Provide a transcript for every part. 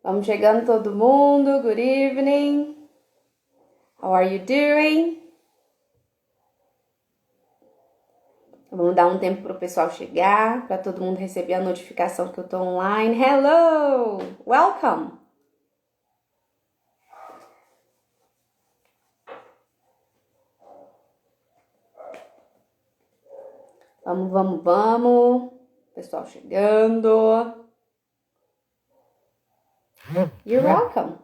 Vamos chegando todo mundo. Good evening. How are you doing? Vamos dar um tempo para o pessoal chegar, para todo mundo receber a notificação que eu tô online. Hello! Welcome! Vamos. Pessoal chegando. You're welcome.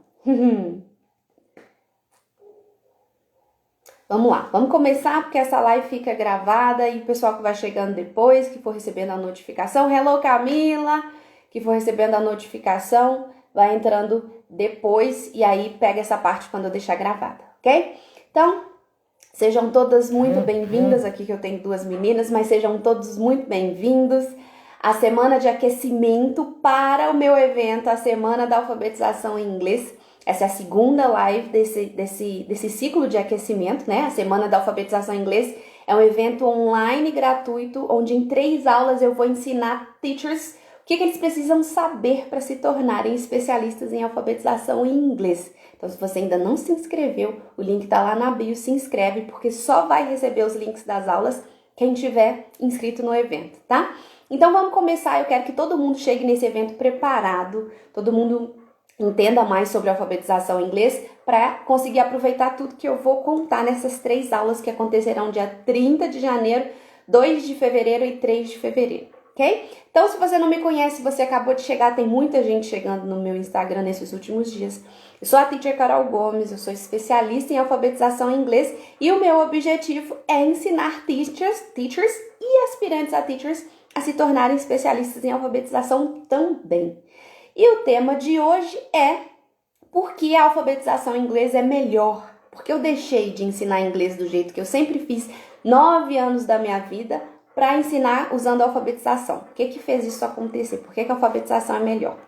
Vamos lá, vamos começar porque essa live fica gravada e o pessoal que vai chegando depois, que for recebendo a notificação, hello Camila, que for recebendo a notificação, vai entrando depois e aí pega essa parte quando eu deixar gravada, ok? Então, sejam todas muito bem-vindas, aqui que eu tenho duas meninas, mas sejam todos muito bem-vindos à semana de aquecimento para o meu evento, a Semana da Alfabetização em Inglês. Essa é a segunda live desse ciclo de aquecimento, né? A Semana da Alfabetização em Inglês é um evento online gratuito, onde em 3 aulas eu vou ensinar teachers o que eles precisam saber para se tornarem especialistas em alfabetização em inglês. Então, se você ainda não se inscreveu, o link está lá na bio, se inscreve, porque só vai receber os links das aulas quem tiver inscrito no evento, tá? Então, vamos começar. Eu quero que todo mundo chegue nesse evento preparado, todo mundo entenda mais sobre alfabetização em inglês para conseguir aproveitar tudo que eu vou contar nessas 3 aulas que acontecerão dia 30 de janeiro, 2 de fevereiro e 3 de fevereiro, ok? Então, se você não me conhece, você acabou de chegar, tem muita gente chegando no meu Instagram nesses últimos dias. Eu sou a Teacher Carol Gomes, eu sou especialista em alfabetização em inglês e o meu objetivo é ensinar teachers e aspirantes a teachers a se tornarem especialistas em alfabetização também. E o tema de hoje é por que a alfabetização em inglês é melhor. Porque eu deixei de ensinar inglês do jeito que eu sempre fiz 9 anos da minha vida para ensinar usando a alfabetização. O que fez isso acontecer? Por que a alfabetização é melhor?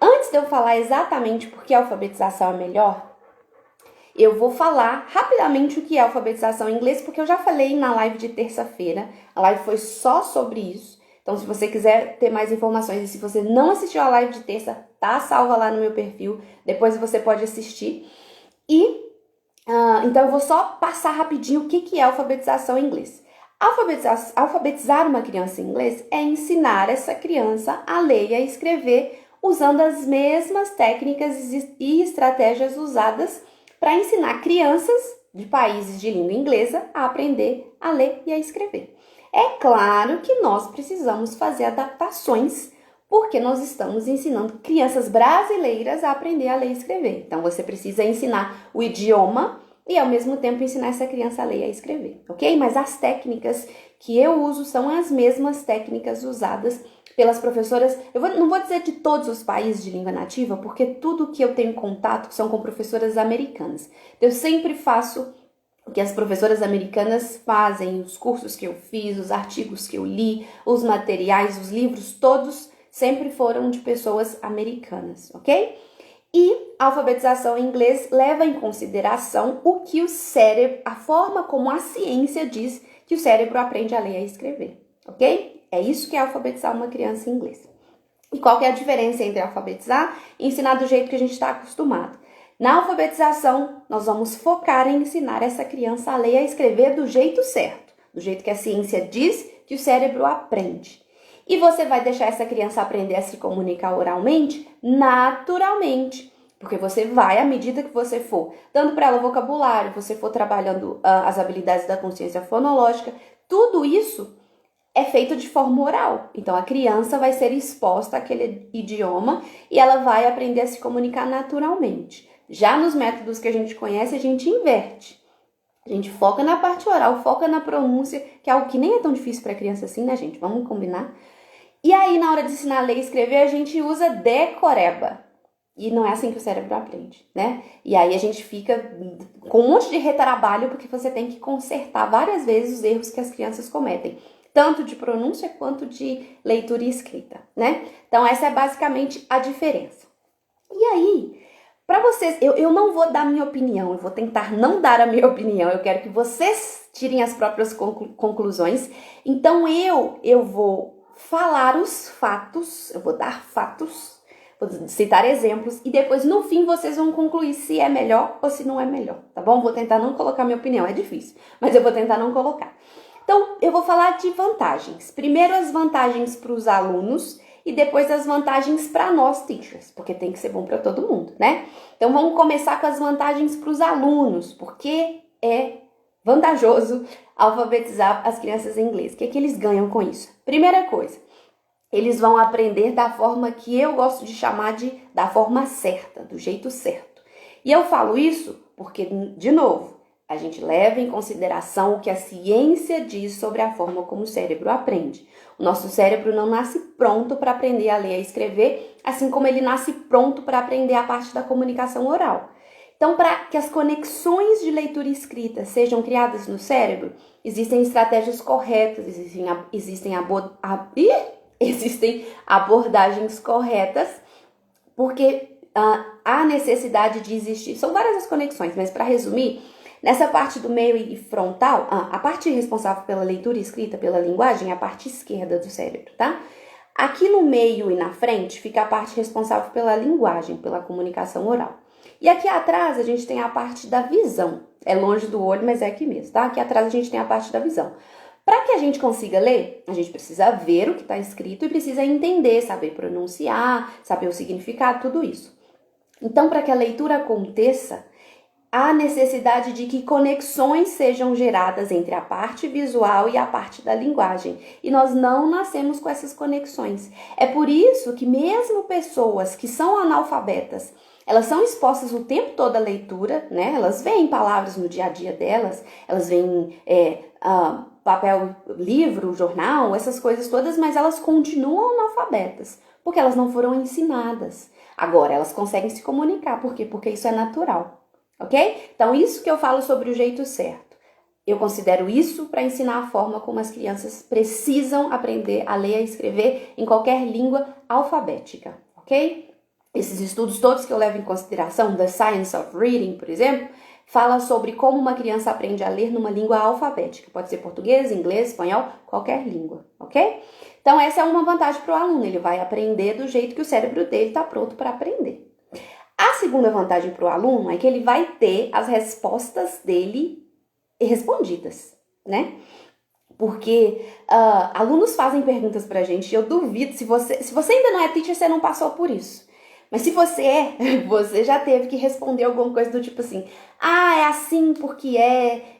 Antes de eu falar exatamente por que a alfabetização é melhor, eu vou falar rapidamente o que é alfabetização em inglês, porque eu já falei na live de terça-feira. A live foi só sobre isso. Então, se você quiser ter mais informações e se você não assistiu a live de terça, tá salva lá no meu perfil. Depois você pode assistir. Então, eu vou só passar rapidinho o que é alfabetização em inglês. Alfabetizar uma criança em inglês é ensinar essa criança a ler e a escrever usando as mesmas técnicas e estratégias usadas para ensinar crianças de países de língua inglesa a aprender a ler e a escrever. É claro que nós precisamos fazer adaptações, porque nós estamos ensinando crianças brasileiras a aprender a ler e escrever. Então, você precisa ensinar o idioma e, ao mesmo tempo, ensinar essa criança a ler e a escrever, ok? Mas as técnicas que eu uso são as mesmas técnicas usadas pelas professoras. Não vou dizer de todos os países de língua nativa, porque tudo que eu tenho contato são com professoras americanas. Eu sempre faço o que as professoras americanas fazem, os cursos que eu fiz, os artigos que eu li, os materiais, os livros, todos sempre foram de pessoas americanas, ok? E a alfabetização em inglês leva em consideração o que o cérebro, a forma como a ciência diz que o cérebro aprende a ler e a escrever, ok? É isso que é alfabetizar uma criança em inglês. E qual que é a diferença entre alfabetizar e ensinar do jeito que a gente está acostumado? Na alfabetização, nós vamos focar em ensinar essa criança a ler e a escrever do jeito certo, do jeito que a ciência diz que o cérebro aprende. E você vai deixar essa criança aprender a se comunicar oralmente naturalmente, porque você vai, à medida que você for dando para ela vocabulário, você for trabalhando as habilidades da consciência fonológica, tudo isso é feito de forma oral. Então, a criança vai ser exposta àquele idioma e ela vai aprender a se comunicar naturalmente. Já nos métodos que a gente conhece, a gente inverte. A gente foca na parte oral, foca na pronúncia, que é algo que nem é tão difícil para criança assim, né, gente? Vamos combinar? E aí, na hora de ensinar a ler e escrever, a gente usa decoreba. E não é assim que o cérebro aprende, né? E aí a gente fica com um monte de retrabalho, porque você tem que consertar várias vezes os erros que as crianças cometem, tanto de pronúncia quanto de leitura e escrita, né? Então, essa é basicamente a diferença. E aí, para vocês, eu não vou dar minha opinião, eu vou tentar não dar a minha opinião, eu quero que vocês tirem as próprias conclusões. Então, eu vou falar os fatos, eu vou dar fatos, Vou citar exemplos e depois no fim vocês vão concluir se é melhor ou se não é melhor, tá bom? Vou tentar não colocar minha opinião, é difícil, mas eu vou tentar não colocar. Então, eu vou falar de vantagens. Primeiro as vantagens para os alunos e depois as vantagens para nós, teachers, porque tem que ser bom para todo mundo, né? Então, vamos começar com as vantagens para os alunos, porque é vantajoso alfabetizar as crianças em inglês. O que é que eles ganham com isso? Primeira coisa, eles vão aprender da forma que eu gosto de chamar da forma certa, do jeito certo. E eu falo isso porque, de novo, a gente leva em consideração o que a ciência diz sobre a forma como o cérebro aprende. O nosso cérebro não nasce pronto para aprender a ler e a escrever, assim como ele nasce pronto para aprender a parte da comunicação oral. Então, para que as conexões de leitura e escrita sejam criadas no cérebro, existem estratégias corretas, existem abordagens corretas, porque há necessidade de existir. São várias as conexões, mas para resumir, nessa parte do meio e frontal, a parte responsável pela leitura e escrita, pela linguagem, é a parte esquerda do cérebro, tá? Aqui no meio e na frente fica a parte responsável pela linguagem, pela comunicação oral. E aqui atrás a gente tem a parte da visão. É longe do olho, mas é aqui mesmo, tá? Aqui atrás a gente tem a parte da visão. Para que a gente consiga ler, a gente precisa ver o que está escrito e precisa entender, saber pronunciar, saber o significado, tudo isso. Então, para que a leitura aconteça, há necessidade de que conexões sejam geradas entre a parte visual e a parte da linguagem. E nós não nascemos com essas conexões. É por isso que mesmo pessoas que são analfabetas, elas são expostas o tempo todo à leitura, né? Elas veem palavras no dia a dia delas, elas veem papel, livro, jornal, essas coisas todas, mas elas continuam analfabetas, porque elas não foram ensinadas. Agora, elas conseguem se comunicar. Por quê? Porque isso é natural. Ok? Então, isso que eu falo sobre o jeito certo. Eu considero isso para ensinar a forma como as crianças precisam aprender a ler e a escrever em qualquer língua alfabética, ok? Esses estudos todos que eu levo em consideração, The Science of Reading, por exemplo, fala sobre como uma criança aprende a ler numa língua alfabética. Pode ser português, inglês, espanhol, qualquer língua, ok? Então, essa é uma vantagem para o aluno. Ele vai aprender do jeito que o cérebro dele está pronto para aprender. A segunda vantagem para o aluno é que ele vai ter as respostas dele respondidas, né? Porque alunos fazem perguntas pra gente e eu duvido, se você ainda não é teacher, você não passou por isso. Mas se você você já teve que responder alguma coisa do tipo assim, é assim porque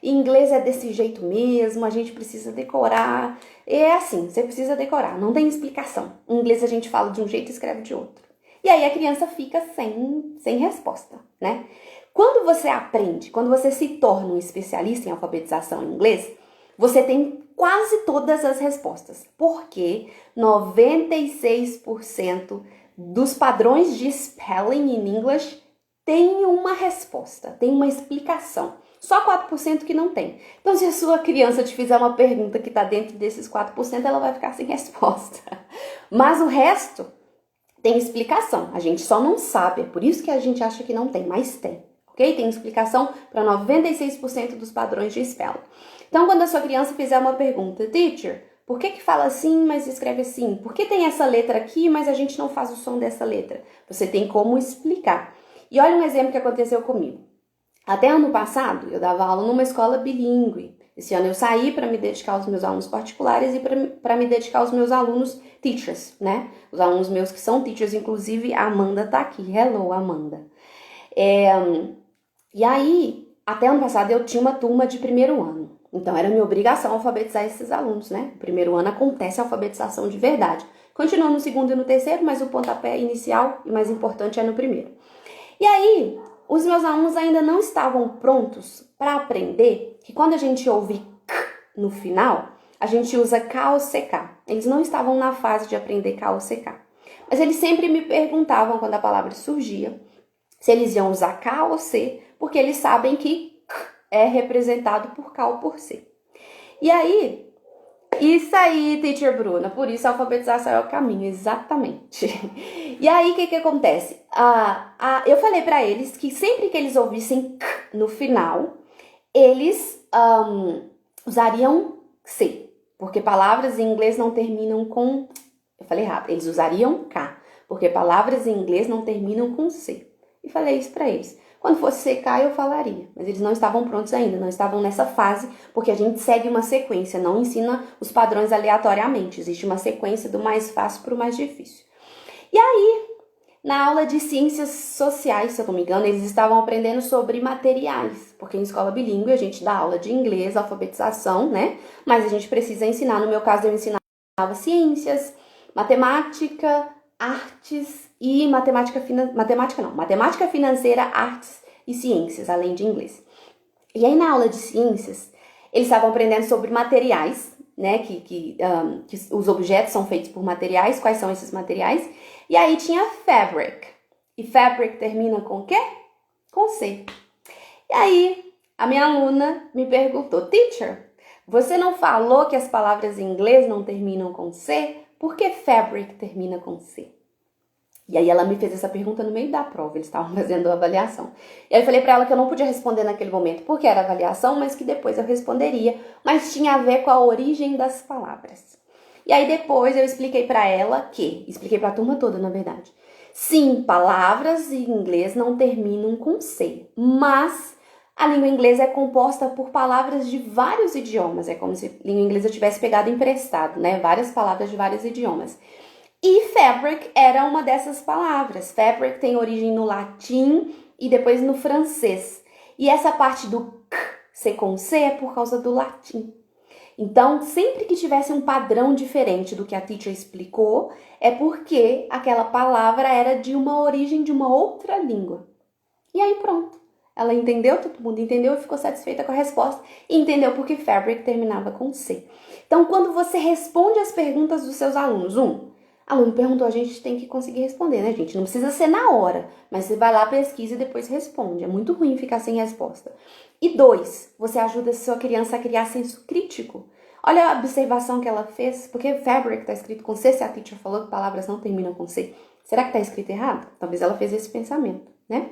em inglês é desse jeito mesmo, a gente precisa decorar. É assim, você precisa decorar, não tem explicação. Em inglês a gente fala de um jeito e escreve de outro. E aí a criança fica sem resposta, né? Quando você aprende, quando você se torna um especialista em alfabetização em inglês, você tem quase todas as respostas, porque 96% dos padrões de spelling in English tem uma resposta, tem uma explicação. Só 4% que não tem. Então, se a sua criança te fizer uma pergunta que está dentro desses 4%, ela vai ficar sem resposta. Mas o resto tem explicação. A gente só não sabe, é por isso que a gente acha que não tem, mas tem. Ok? Tem explicação para 96% dos padrões de spelling. Então, quando a sua criança fizer uma pergunta, teacher, por que fala assim, mas escreve assim? Por que tem essa letra aqui, mas a gente não faz o som dessa letra? Você tem como explicar. E olha um exemplo que aconteceu comigo. Até ano passado, eu dava aula numa escola bilíngue. Esse ano eu saí para me dedicar aos meus alunos particulares e para me dedicar aos meus alunos teachers, né? Os alunos meus que são teachers, inclusive a Amanda tá aqui. Hello, Amanda. E aí, até ano passado eu tinha uma turma de primeiro ano. Então era minha obrigação alfabetizar esses alunos, né? No primeiro ano acontece a alfabetização de verdade. Continua no segundo e no terceiro, mas o pontapé inicial e mais importante é no primeiro. E aí, os meus alunos ainda não estavam prontos para aprender que quando a gente ouve k no final, a gente usa K ou CK. Eles não estavam na fase de aprender K ou CK. Mas eles sempre me perguntavam quando a palavra surgia se eles iam usar K ou C, porque eles sabem que k é representado por K ou por C. E aí, isso aí, teacher Bruna, por isso a alfabetização é o caminho, exatamente. E aí, o que acontece? Eu falei para eles que sempre que eles ouvissem k no final, eles usariam C, porque palavras em inglês não terminam com... Eu falei errado, eles usariam K, porque palavras em inglês não terminam com C. E falei isso para eles. Quando fosse CK eu falaria, mas eles não estavam prontos ainda, não estavam nessa fase, porque a gente segue uma sequência, não ensina os padrões aleatoriamente, existe uma sequência do mais fácil para o mais difícil. E aí, na aula de ciências sociais, se eu não me engano, eles estavam aprendendo sobre materiais, porque em escola bilíngue a gente dá aula de inglês, alfabetização, né? Mas a gente precisa ensinar, no meu caso eu ensinava ciências, matemática, artes e matemática financeira, artes e ciências, além de inglês. E aí na aula de ciências, eles estavam aprendendo sobre materiais, né, que os objetos são feitos por materiais, quais são esses materiais? E aí tinha fabric, e fabric termina com o quê? Com C. E aí a minha aluna me perguntou, teacher, você não falou que as palavras em inglês não terminam com C? Por que fabric termina com C? E aí ela me fez essa pergunta no meio da prova, eles estavam fazendo a avaliação. E aí eu falei pra ela que eu não podia responder naquele momento porque era avaliação, mas que depois eu responderia, mas tinha a ver com a origem das palavras. E aí depois eu expliquei pra ela expliquei pra turma toda, na verdade. Sim, palavras em inglês não terminam com C, mas a língua inglesa é composta por palavras de vários idiomas, é como se a língua inglesa tivesse pegado emprestado, né? Várias palavras de vários idiomas. E fabric era uma dessas palavras. Fabric tem origem no latim e depois no francês. E essa parte do k ser com C é por causa do latim. Então, sempre que tivesse um padrão diferente do que a teacher explicou, é porque aquela palavra era de uma origem de uma outra língua. E aí pronto. Ela entendeu, todo mundo entendeu e ficou satisfeita com a resposta. E entendeu porque fabric terminava com C. Então, quando você responde as perguntas dos seus alunos, aluno perguntou, a gente tem que conseguir responder, né, gente? Não precisa ser na hora, mas você vai lá, pesquisa e depois responde. É muito ruim ficar sem resposta. E 2, você ajuda a sua criança a criar senso crítico. Olha a observação que ela fez, porque fabric está escrito com C, se a teacher falou que palavras não terminam com C. Será que está escrito errado? Talvez ela fez esse pensamento, né?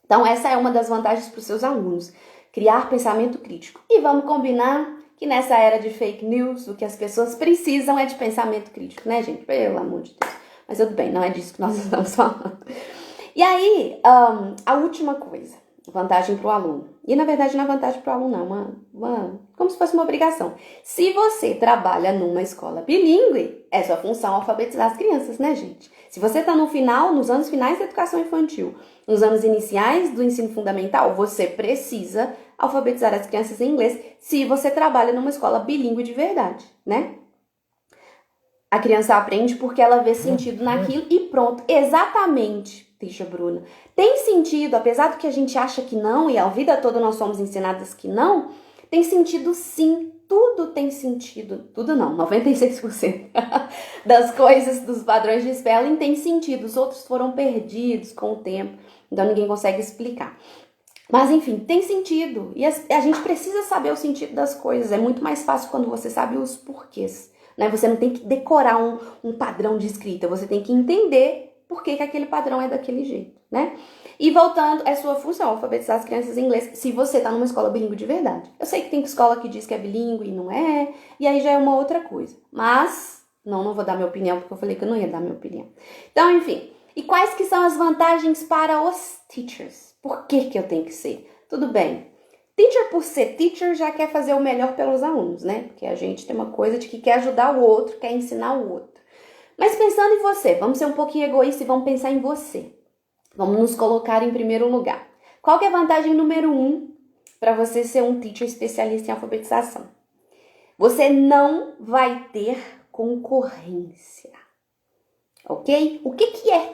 Então, essa é uma das vantagens para os seus alunos, criar pensamento crítico. E vamos combinar que nessa era de fake news, o que as pessoas precisam é de pensamento crítico, né, gente? Pelo amor de Deus. Mas tudo bem, não é disso que nós estamos falando. E aí, a última coisa, vantagem para o aluno. E, na verdade, não é vantagem para o aluno, não. Como se fosse uma obrigação. Se você trabalha numa escola bilíngue, é sua função alfabetizar as crianças, né, gente? Se você está nos anos finais da educação infantil, nos anos iniciais do ensino fundamental, você precisa alfabetizar as crianças em inglês se você trabalha numa escola bilíngue de verdade, né? A criança aprende porque ela vê sentido naquilo e pronto. Exatamente, teacher Bruna. Tem sentido, apesar do que a gente acha que não, e a vida toda nós somos ensinadas que não, tem sentido sim. Tudo tem sentido. Tudo não, 96% das coisas, dos padrões de spelling tem sentido. Os outros foram perdidos com o tempo, então ninguém consegue explicar. Mas enfim, tem sentido. E a gente precisa saber o sentido das coisas. É muito mais fácil quando você sabe os porquês. Né? Você não tem que decorar um padrão de escrita. Você tem que entender por que aquele padrão é daquele jeito, né? E voltando, é sua função alfabetizar as crianças em inglês se você tá numa escola bilíngue de verdade. Eu sei que tem escola que diz que é bilíngue e não é, e aí já é uma outra coisa. Mas, não vou dar minha opinião, porque eu falei que eu não ia dar minha opinião. Então, enfim. E quais que são as vantagens para os teachers? Por que eu tenho que ser? Tudo bem. Teacher, por ser teacher, já quer fazer o melhor pelos alunos, né? Porque a gente tem uma coisa de que quer ajudar o outro, quer ensinar o outro. Mas pensando em você, vamos ser um pouquinho egoístas e vamos pensar em você. Vamos nos colocar em primeiro lugar. Qual que é a vantagem número 1 para você ser um teacher especialista em alfabetização? Você não vai ter concorrência. Ok? O que é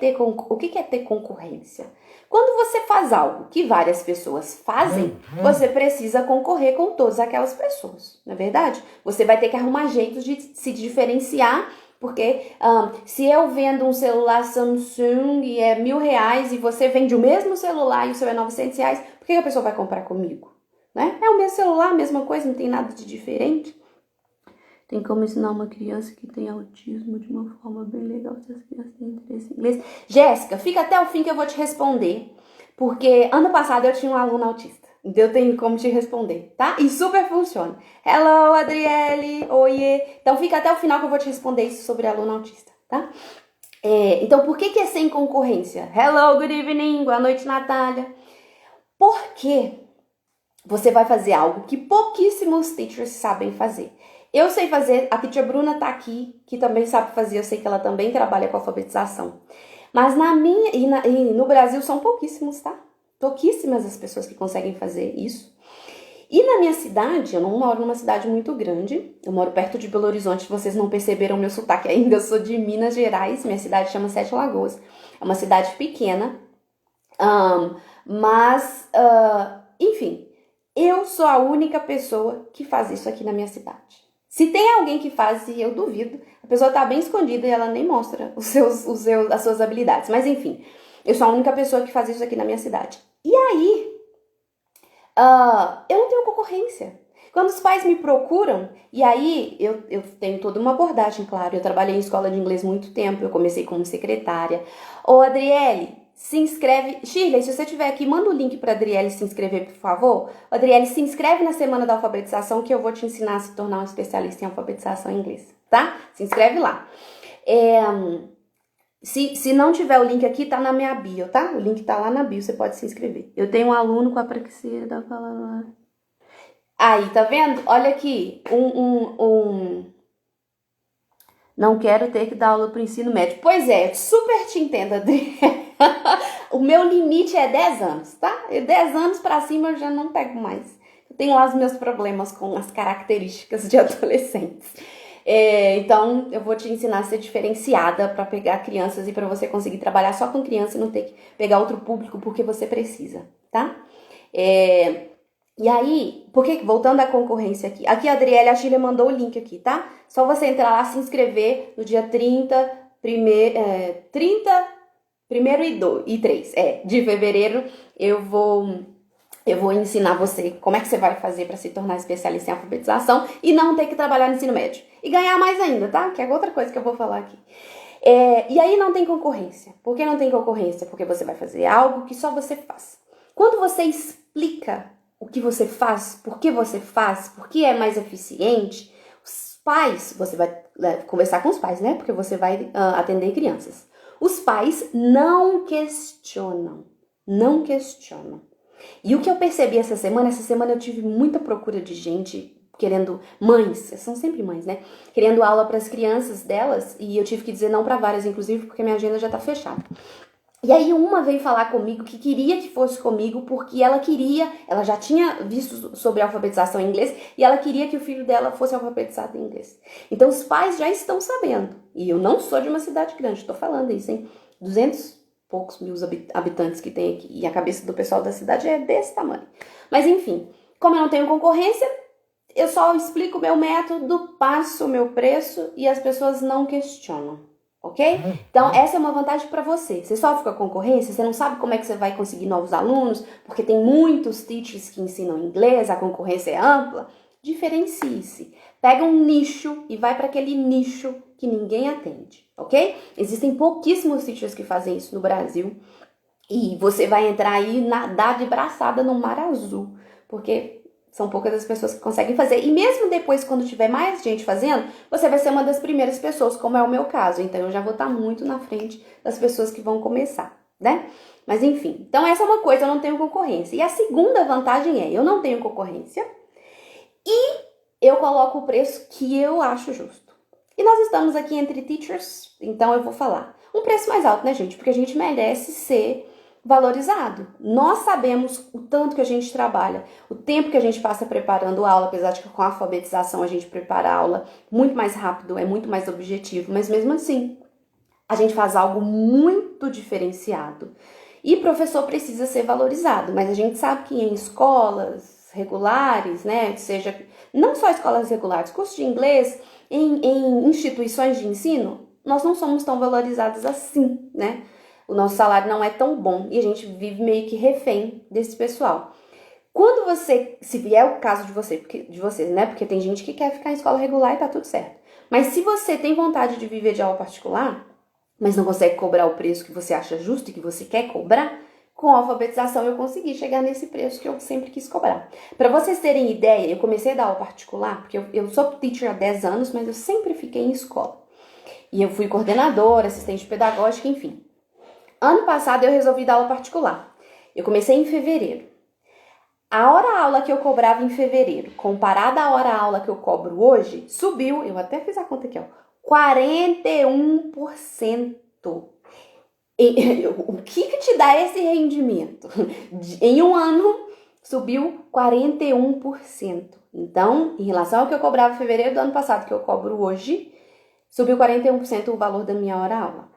ter concorrência? Quando você faz algo que várias pessoas fazem, você precisa concorrer com todas aquelas pessoas, não é verdade? Você vai ter que arrumar jeitos de se diferenciar, porque se eu vendo um celular Samsung e é R$1.000 e você vende o mesmo celular e o seu é R$900, por que a pessoa vai comprar comigo? Né? É o mesmo celular, a mesma coisa, não tem nada de diferente. Tem como ensinar uma criança que tem autismo de uma forma bem legal se as crianças têm interesse em inglês. Jéssica, fica até o fim que eu vou te responder, porque ano passado eu tinha um aluno autista, então eu tenho como te responder, tá? E super funciona. Hello, Adriele, oiê. Então fica até o final que eu vou te responder isso sobre aluno autista, tá? Então, por que é sem concorrência? Hello, good evening, boa noite, Natália. Porque você vai fazer algo que pouquíssimos teachers sabem fazer. Eu sei fazer, a teacher Bruna tá aqui, que também sabe fazer, eu sei que ela também trabalha com alfabetização. Mas e no Brasil são pouquíssimos, tá? Pouquíssimas as pessoas que conseguem fazer isso. E na minha cidade, eu não moro numa cidade muito grande, eu moro perto de Belo Horizonte, vocês não perceberam meu sotaque ainda, eu sou de Minas Gerais, minha cidade chama Sete Lagoas. É uma cidade pequena, enfim, eu sou a única pessoa que faz isso aqui na minha cidade. Se tem alguém que faz, e eu duvido, a pessoa tá bem escondida e ela nem mostra as suas habilidades. Mas enfim, eu sou a única pessoa que faz isso aqui na minha cidade. E aí, eu não tenho concorrência. Quando os pais me procuram, e aí eu tenho toda uma abordagem, claro. Eu trabalhei em escola de inglês muito tempo, eu comecei como secretária. Ô, Adriele, se inscreve. Shirley, se você estiver aqui, manda o link para Adriele se inscrever, por favor. Adriele, se inscreve na Semana da Alfabetização que eu vou te ensinar a se tornar um especialista em alfabetização em inglês, tá? Se inscreve lá. Se não tiver o link aqui, tá na minha bio, tá? O link tá lá na bio, você pode se inscrever. Eu tenho um aluno com a praxia da palavra. Aí, tá vendo? Olha aqui, Não quero ter que dar aula pro ensino médio. Pois é, super te entendo, Adri. O meu limite é 10 anos, tá? 10 anos pra cima eu já não pego mais. Eu tenho lá os meus problemas com as características de adolescentes. Então, eu vou te ensinar a ser diferenciada para pegar crianças e para você conseguir trabalhar só com criança e não ter que pegar outro público porque você precisa, tá? E aí, voltando à concorrência aqui. Aqui a Adriele, a Chile mandou o link aqui, tá? Só você entrar lá, se inscrever no dia 30, 1º e 3 de fevereiro. Eu vou ensinar você como é que você vai fazer para se tornar especialista em alfabetização e não ter que trabalhar no ensino médio. E ganhar mais ainda, tá? Que é outra coisa que eu vou falar aqui. E aí não tem concorrência. Por que não tem concorrência? Porque você vai fazer algo que só você faz. Quando você explica o que você faz, por que é mais eficiente, os pais, você vai conversar com os pais, né? Porque você vai atender crianças. Os pais não questionam. Não questionam. E o que eu percebi essa semana eu tive muita procura de gente querendo, mães, são sempre mães, né? Querendo aula para as crianças delas, e eu tive que dizer não para várias, inclusive, porque minha agenda já tá fechada. E aí uma veio falar comigo que queria que fosse comigo porque ela já tinha visto sobre alfabetização em inglês e ela queria que o filho dela fosse alfabetizado em inglês. Então os pais já estão sabendo. E eu não sou de uma cidade grande, tô falando isso, hein? 200 poucos mil habitantes que tem aqui. E a cabeça do pessoal da cidade é desse tamanho. Mas enfim, como eu não tenho concorrência, eu só explico o meu método, passo o meu preço e as pessoas não questionam. Ok? Então, essa é uma vantagem para você. Você sofre com a concorrência, você não sabe como é que você vai conseguir novos alunos, porque tem muitos teachers que ensinam inglês, a concorrência é ampla. Diferencie-se. Pega um nicho e vai para aquele nicho que ninguém atende, ok? Existem pouquíssimos teachers que fazem isso no Brasil e você vai entrar aí e nadar de braçada no mar azul, porque são poucas as pessoas que conseguem fazer. E mesmo depois, quando tiver mais gente fazendo, você vai ser uma das primeiras pessoas, como é o meu caso. Então, eu já vou estar muito na frente das pessoas que vão começar, né? Mas, enfim. Então, essa é uma coisa, eu não tenho concorrência. E a segunda vantagem é, eu não tenho concorrência e eu coloco o preço que eu acho justo. E nós estamos aqui entre teachers, então eu vou falar. Um preço mais alto, né, gente? Porque a gente merece ser valorizado. Nós sabemos o tanto que a gente trabalha, o tempo que a gente passa preparando a aula, apesar de que com a alfabetização a gente prepara a aula muito mais rápido, é muito mais objetivo, mas mesmo assim, a gente faz algo muito diferenciado. E professor precisa ser valorizado, mas a gente sabe que em escolas regulares, né, seja não só escolas regulares, curso de inglês, em instituições de ensino, nós não somos tão valorizados assim, né? O nosso salário não é tão bom e a gente vive meio que refém desse pessoal. Quando você, se vier o caso de vocês, né? Porque tem gente que quer ficar em escola regular e tá tudo certo. Mas se você tem vontade de viver de aula particular, mas não consegue cobrar o preço que você acha justo e que você quer cobrar, com a alfabetização eu consegui chegar nesse preço que eu sempre quis cobrar. Para vocês terem ideia, eu comecei a dar aula particular, porque eu sou teacher há 10 anos, mas eu sempre fiquei em escola. E eu fui coordenadora, assistente pedagógica, enfim. Ano passado eu resolvi dar aula particular. Eu comecei em fevereiro. A hora-aula que eu cobrava em fevereiro, comparada à hora-aula que eu cobro hoje, subiu, eu até fiz a conta aqui, ó, 41%. O que te dá esse rendimento? Em um ano, subiu 41%. Então, em relação ao que eu cobrava em fevereiro do ano passado, que eu cobro hoje, subiu 41% o valor da minha hora-aula.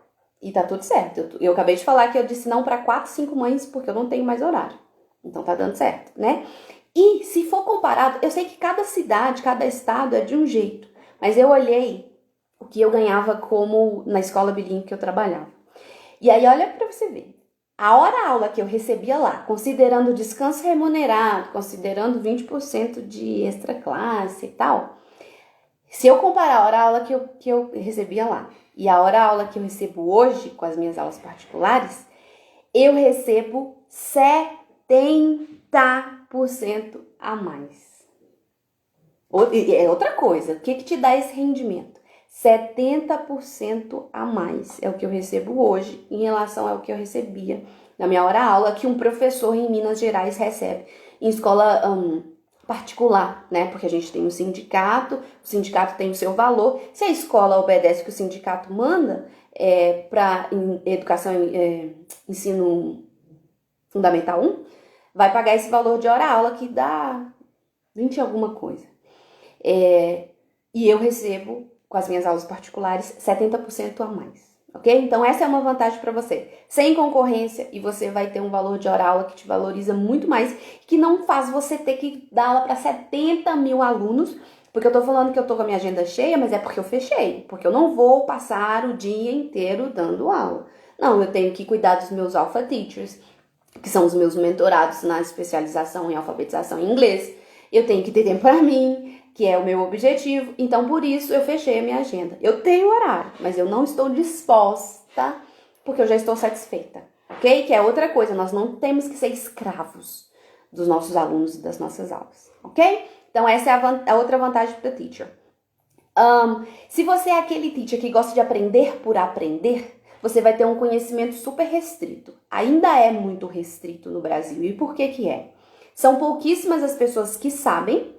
E tá tudo certo. Eu acabei de falar que eu disse não para 4, 5 mães, porque eu não tenho mais horário. Então tá dando certo, né? E se for comparado, eu sei que cada cidade, cada estado é de um jeito. Mas eu olhei o que eu ganhava como na escola bilíngue que eu trabalhava. E aí olha para você ver. A hora-aula que eu recebia lá, considerando descanso remunerado, considerando 20% de extra classe e tal, se eu comparar a hora-aula que eu recebia lá e a hora-aula que eu recebo hoje com as minhas aulas particulares, eu recebo 70% a mais. É outra coisa. O que te dá esse rendimento? 70% a mais é o que eu recebo hoje em relação ao que eu recebia na minha hora-aula, que um professor em Minas Gerais recebe em escola particular, né? Porque a gente tem um sindicato, o sindicato tem o seu valor. Se a escola obedece o que o sindicato manda para educação, ensino fundamental 1, vai pagar esse valor de hora-aula que dá 20 alguma coisa. E eu recebo, com as minhas aulas particulares, 70% a mais, ok? Então essa é uma vantagem para você. Sem concorrência, e você vai ter um valor de hora-aula que te valoriza muito mais, que não faz você ter que dar aula para 70 mil alunos, porque eu tô falando que eu tô com a minha agenda cheia, mas é porque eu fechei, porque eu não vou passar o dia inteiro dando aula. Não, eu tenho que cuidar dos meus alpha teachers, que são os meus mentorados na especialização em alfabetização em inglês. Eu tenho que ter tempo para mim, que é o meu objetivo. Então, por isso, eu fechei a minha agenda. Eu tenho horário, mas eu não estou disposta, porque eu já estou satisfeita, ok? Que é outra coisa, nós não temos que ser escravos dos nossos alunos e das nossas aulas, ok? Então, essa é a outra vantagem para teacher. Se você é aquele teacher que gosta de aprender por aprender, você vai ter um conhecimento super restrito. Ainda é muito restrito no Brasil. E por que que é? São pouquíssimas as pessoas que sabem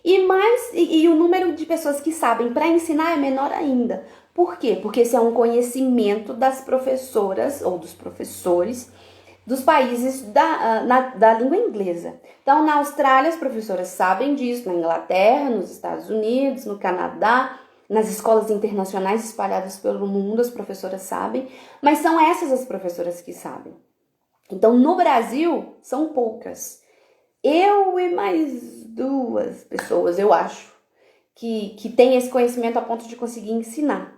e o número de pessoas que sabem para ensinar é menor ainda. Por quê? Porque esse é um conhecimento das professoras ou dos professores dos países da língua inglesa. Então, na Austrália, as professoras sabem disso, na Inglaterra, nos Estados Unidos, no Canadá, nas escolas internacionais espalhadas pelo mundo, as professoras sabem, mas são essas as professoras que sabem. Então, no Brasil, são poucas. Eu e mais 2 pessoas, eu acho, que têm esse conhecimento a ponto de conseguir ensinar.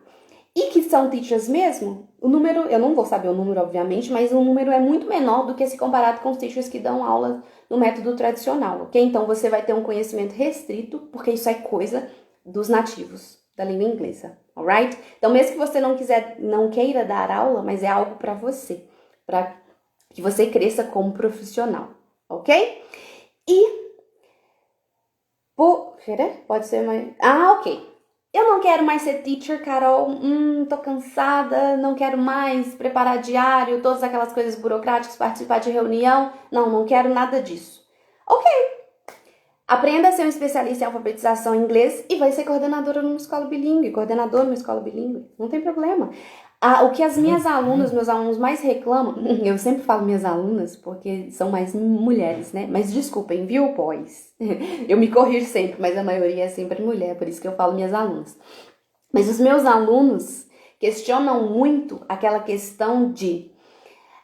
E que são teachers mesmo, o número, eu não vou saber o número, obviamente, mas o número é muito menor do que se comparado com os teachers que dão aula no método tradicional, ok? Então, você vai ter um conhecimento restrito, porque isso é coisa dos nativos da língua inglesa, alright? Então, mesmo que você não queira dar aula, mas é algo para você, para que você cresça como profissional, ok? Pode ser mais... ok. Eu não quero mais ser teacher, Carol. Tô cansada, não quero mais preparar diário, todas aquelas coisas burocráticas, participar de reunião. Não quero nada disso. Ok. Aprenda a ser um especialista em alfabetização em inglês e vai ser coordenadora numa escola bilíngue, coordenador numa escola bilíngue. Não tem problema. O que as minhas alunas, meus alunos mais reclamam, eu sempre falo minhas alunas porque são mais mulheres, né? Mas desculpem, viu, boys? Eu me corrijo sempre, mas a maioria é sempre mulher, por isso que eu falo minhas alunas. Mas os meus alunos questionam muito aquela questão de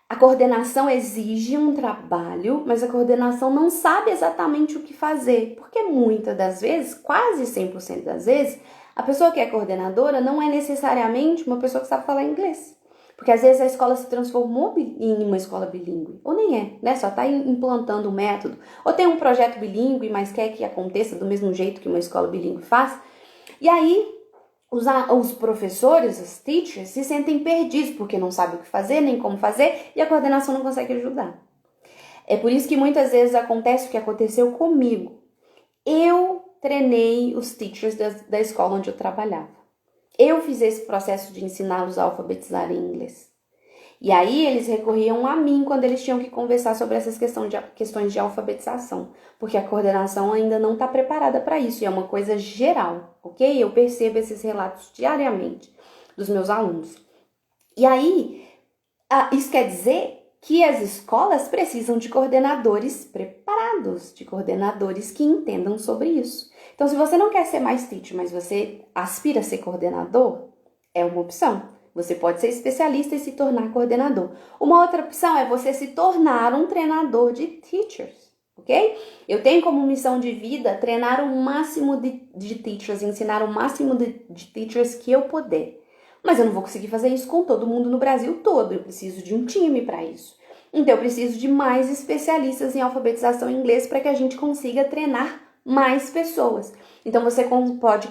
a coordenação exige um trabalho, mas a coordenação não sabe exatamente o que fazer, porque muitas das vezes, quase 100% das vezes, a pessoa que é coordenadora não é necessariamente uma pessoa que sabe falar inglês. Porque às vezes a escola se transformou em uma escola bilíngue, ou nem é, né? Só está implantando o método. Ou tem um projeto bilíngue, mas quer que aconteça do mesmo jeito que uma escola bilíngue faz. E aí, os professores, os teachers, se sentem perdidos porque não sabem o que fazer, nem como fazer, e a coordenação não consegue ajudar. É por isso que muitas vezes acontece o que aconteceu comigo. Eu treinei os teachers da escola onde eu trabalhava. Eu fiz esse processo de ensiná-los a alfabetizarem em inglês. E aí eles recorriam a mim quando eles tinham que conversar sobre essas questões de alfabetização, porque a coordenação ainda não está preparada para isso, e é uma coisa geral, ok? Eu percebo esses relatos diariamente dos meus alunos. E aí, isso quer dizer que as escolas precisam de coordenadores preparados, de coordenadores que entendam sobre isso. Então, se você não quer ser mais teacher, mas você aspira a ser coordenador, é uma opção. Você pode ser especialista e se tornar coordenador. Uma outra opção é você se tornar um treinador de teachers, ok? Eu tenho como missão de vida treinar o máximo de teachers, ensinar o máximo de teachers que eu puder. Mas eu não vou conseguir fazer isso com todo mundo no Brasil todo. Eu preciso de um time para isso. Então, eu preciso de mais especialistas em alfabetização em inglês para que a gente consiga treinar mais pessoas. Então, você pode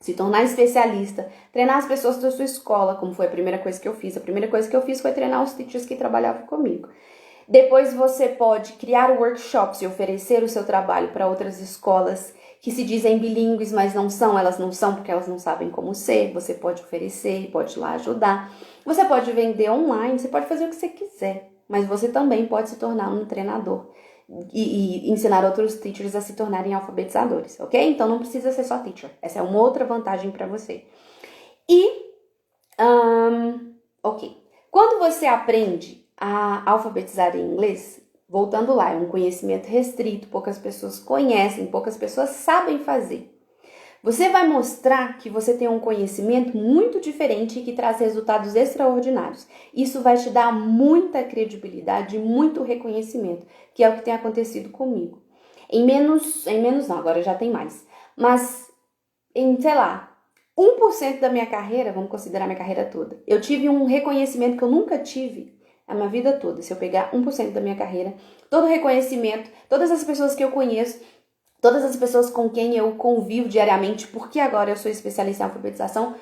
se tornar especialista, treinar as pessoas da sua escola, como foi a primeira coisa que eu fiz. A primeira coisa que eu fiz foi treinar os teachers que trabalhavam comigo. Depois você pode criar workshops e oferecer o seu trabalho para outras escolas que se dizem bilíngues, mas não são, elas não são porque elas não sabem como ser. Você pode oferecer, pode ir lá ajudar. Você pode vender online, você pode fazer o que você quiser, mas você também pode se tornar um treinador e ensinar outros teachers a se tornarem alfabetizadores, ok? Então não precisa ser só teacher. Essa é uma outra vantagem para você. Ok. Quando você aprende a alfabetizar em inglês, voltando lá, é um conhecimento restrito, poucas pessoas conhecem, poucas pessoas sabem fazer. Você vai mostrar que você tem um conhecimento muito diferente e que traz resultados extraordinários. Isso vai te dar muita credibilidade e muito reconhecimento, que é o que tem acontecido comigo. Em menos não, agora já tem mais. Mas em, sei lá, 1% da minha carreira, vamos considerar minha carreira toda, eu tive um reconhecimento que eu nunca tive a minha vida toda. Se eu pegar 1% da minha carreira, todo o reconhecimento, todas as pessoas que eu conheço, todas as pessoas com quem eu convivo diariamente, porque agora eu sou especialista em alfabetização,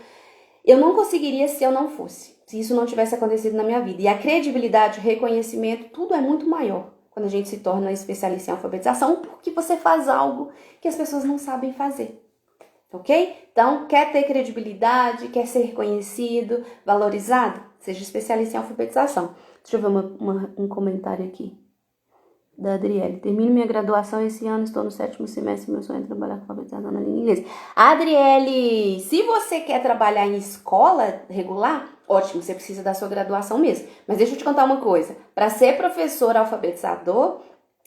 eu não conseguiria se eu não fosse, se isso não tivesse acontecido na minha vida. E a credibilidade, o reconhecimento, tudo é muito maior quando a gente se torna especialista em alfabetização, porque você faz algo que as pessoas não sabem fazer. Ok? Então, quer ter credibilidade, quer ser reconhecido, valorizado? Seja especialista em alfabetização. Deixa eu ver um comentário aqui da Adriele. Termino minha graduação esse ano, estou no 7º semestre, meu sonho é trabalhar com alfabetização na língua inglesa. Adriele, se você quer trabalhar em escola regular, ótimo, você precisa da sua graduação mesmo. Mas deixa eu te contar uma coisa. Para ser professor alfabetizador,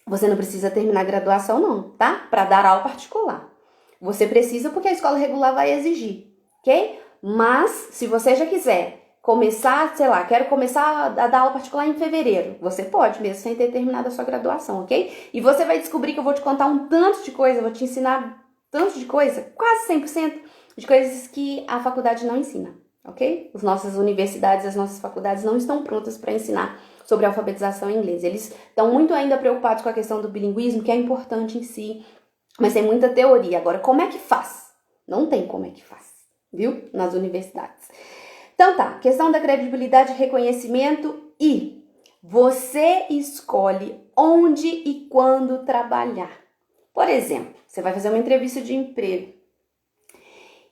você não precisa terminar a graduação não, tá? Para dar aula particular. Você precisa porque a escola regular vai exigir, ok? Mas, se você já quiser começar, sei lá, quero começar a dar aula particular em fevereiro, você pode, mesmo sem ter terminado a sua graduação, ok? E você vai descobrir que eu vou te contar um tanto de coisa, vou te ensinar tanto de coisa, quase 100% de coisas que a faculdade não ensina, ok? As nossas universidades, as nossas faculdades não estão prontas para ensinar sobre alfabetização em inglês. Eles estão muito ainda preocupados com a questão do bilinguismo, que é importante em si, mas tem muita teoria. Agora, como é que faz? Não tem como é que faz, viu? Nas universidades. Então tá, questão da credibilidade, reconhecimento e você escolhe onde e quando trabalhar. Por exemplo, você vai fazer uma entrevista de emprego.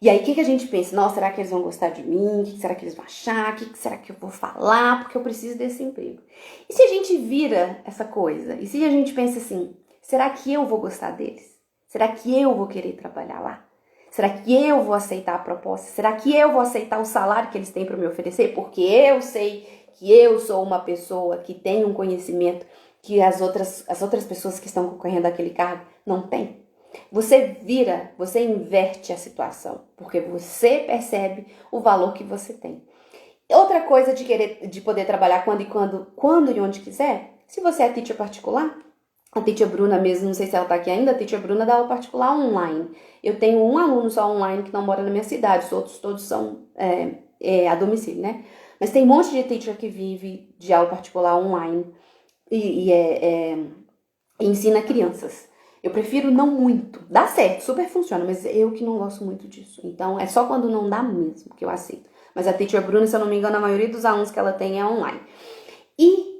E aí, o que a gente pensa? Nossa, será que eles vão gostar de mim? O que será que eles vão achar? O que será que eu vou falar? Porque eu preciso desse emprego. E se a gente vira essa coisa? E se a gente pensa assim, será que eu vou gostar deles? Será que eu vou querer trabalhar lá? Será que eu vou aceitar a proposta? Será que eu vou aceitar o salário que eles têm para me oferecer? Porque eu sei que eu sou uma pessoa que tem um conhecimento que as outras pessoas que estão concorrendo àquele cargo não têm. Você inverte a situação, porque você percebe o valor que você tem. Outra coisa de poder trabalhar quando e onde quiser, se você é teacher particular, a Teacher Bruna mesmo, não sei se ela tá aqui ainda, a Teacher Bruna dá aula particular online. Eu tenho um aluno só online que não mora na minha cidade, os outros todos são a domicílio, né? Mas tem um monte de teacher que vive de aula particular online e ensina crianças. Eu prefiro não muito. Dá certo, super funciona, mas eu que não gosto muito disso. Então, é só quando não dá mesmo que eu aceito. Mas a Teacher Bruna, se eu não me engano, a maioria dos alunos que ela tem é online. E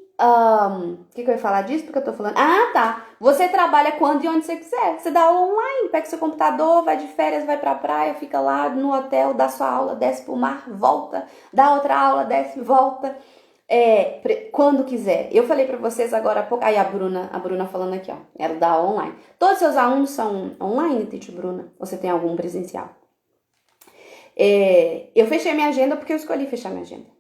que eu ia falar disso? Porque eu tô falando. Ah, tá. Você trabalha quando e onde você quiser. Você dá aula online, pega seu computador, vai de férias, vai pra praia, fica lá no hotel, dá sua aula, desce pro mar, volta, dá outra aula, desce, volta. Quando quiser. Eu falei pra vocês agora há pouco. Aí a Bruna falando aqui, ó. Ela dá aula online. Todos os seus alunos são online, Teacher Bruna? Ou você tem algum presencial? Eu fechei minha agenda porque eu escolhi fechar minha agenda.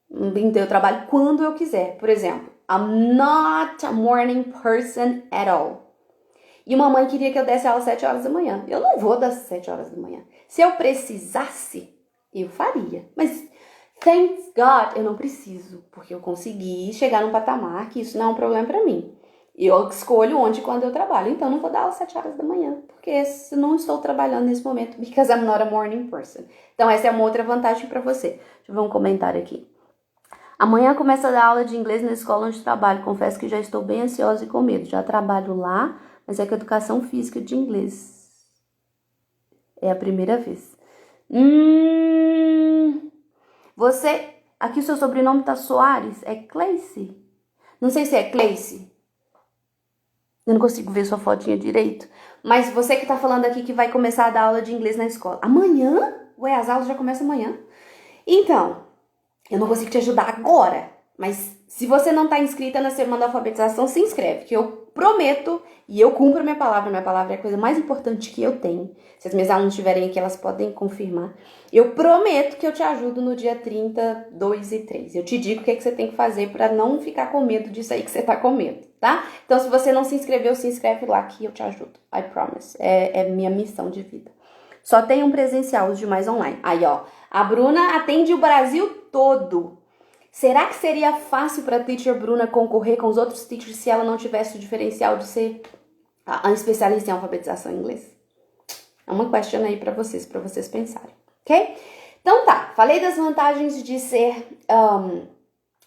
Então eu trabalho quando eu quiser. Por exemplo, I'm not a morning person at all. E uma mãe queria que eu desse aula às 7 horas da manhã. Eu não vou das 7 horas da manhã. Se eu precisasse, eu faria. Mas, thank God, eu não preciso. Porque eu consegui chegar num patamar que isso não é um problema pra mim. Eu escolho onde e quando eu trabalho. Então, eu não vou dar aula às 7 horas da manhã. Porque eu não estou trabalhando nesse momento. Because I'm not a morning person. Então, essa é uma outra vantagem pra você. Deixa eu ver um comentário aqui. Amanhã começa a dar aula de inglês na escola onde trabalho. Confesso que já estou bem ansiosa e com medo. Já trabalho lá, mas é com educação física de inglês. É a primeira vez. Você... Aqui o seu sobrenome tá Soares. É Cleice? Não sei se é Cleice. Eu não consigo ver sua fotinha direito. Mas você que tá falando aqui que vai começar a dar aula de inglês na escola. Amanhã? Ué, as aulas já começam amanhã. Então... Eu não consigo te ajudar agora, mas se você não está inscrita na semana da alfabetização, se inscreve, que eu prometo e eu cumpro a minha palavra é a coisa mais importante que eu tenho. Se as minhas alunas estiverem aqui, elas podem confirmar. Eu prometo que eu te ajudo no dia 30, 2 e 3. Eu te digo o que, é que você tem que fazer para não ficar com medo disso aí que você tá com medo, tá? Então, se você não se inscreveu, se inscreve lá que eu te ajudo. I promise. É minha missão de vida. Só tem um presencial, os demais online. Aí, ó, a Bruna atende o Brasil todo. Será que seria fácil para a Teacher Bruna concorrer com os outros teachers se ela não tivesse o diferencial de ser a especialista em alfabetização em inglês? É uma questão aí para vocês pensarem, ok? Então tá, falei das vantagens de ser...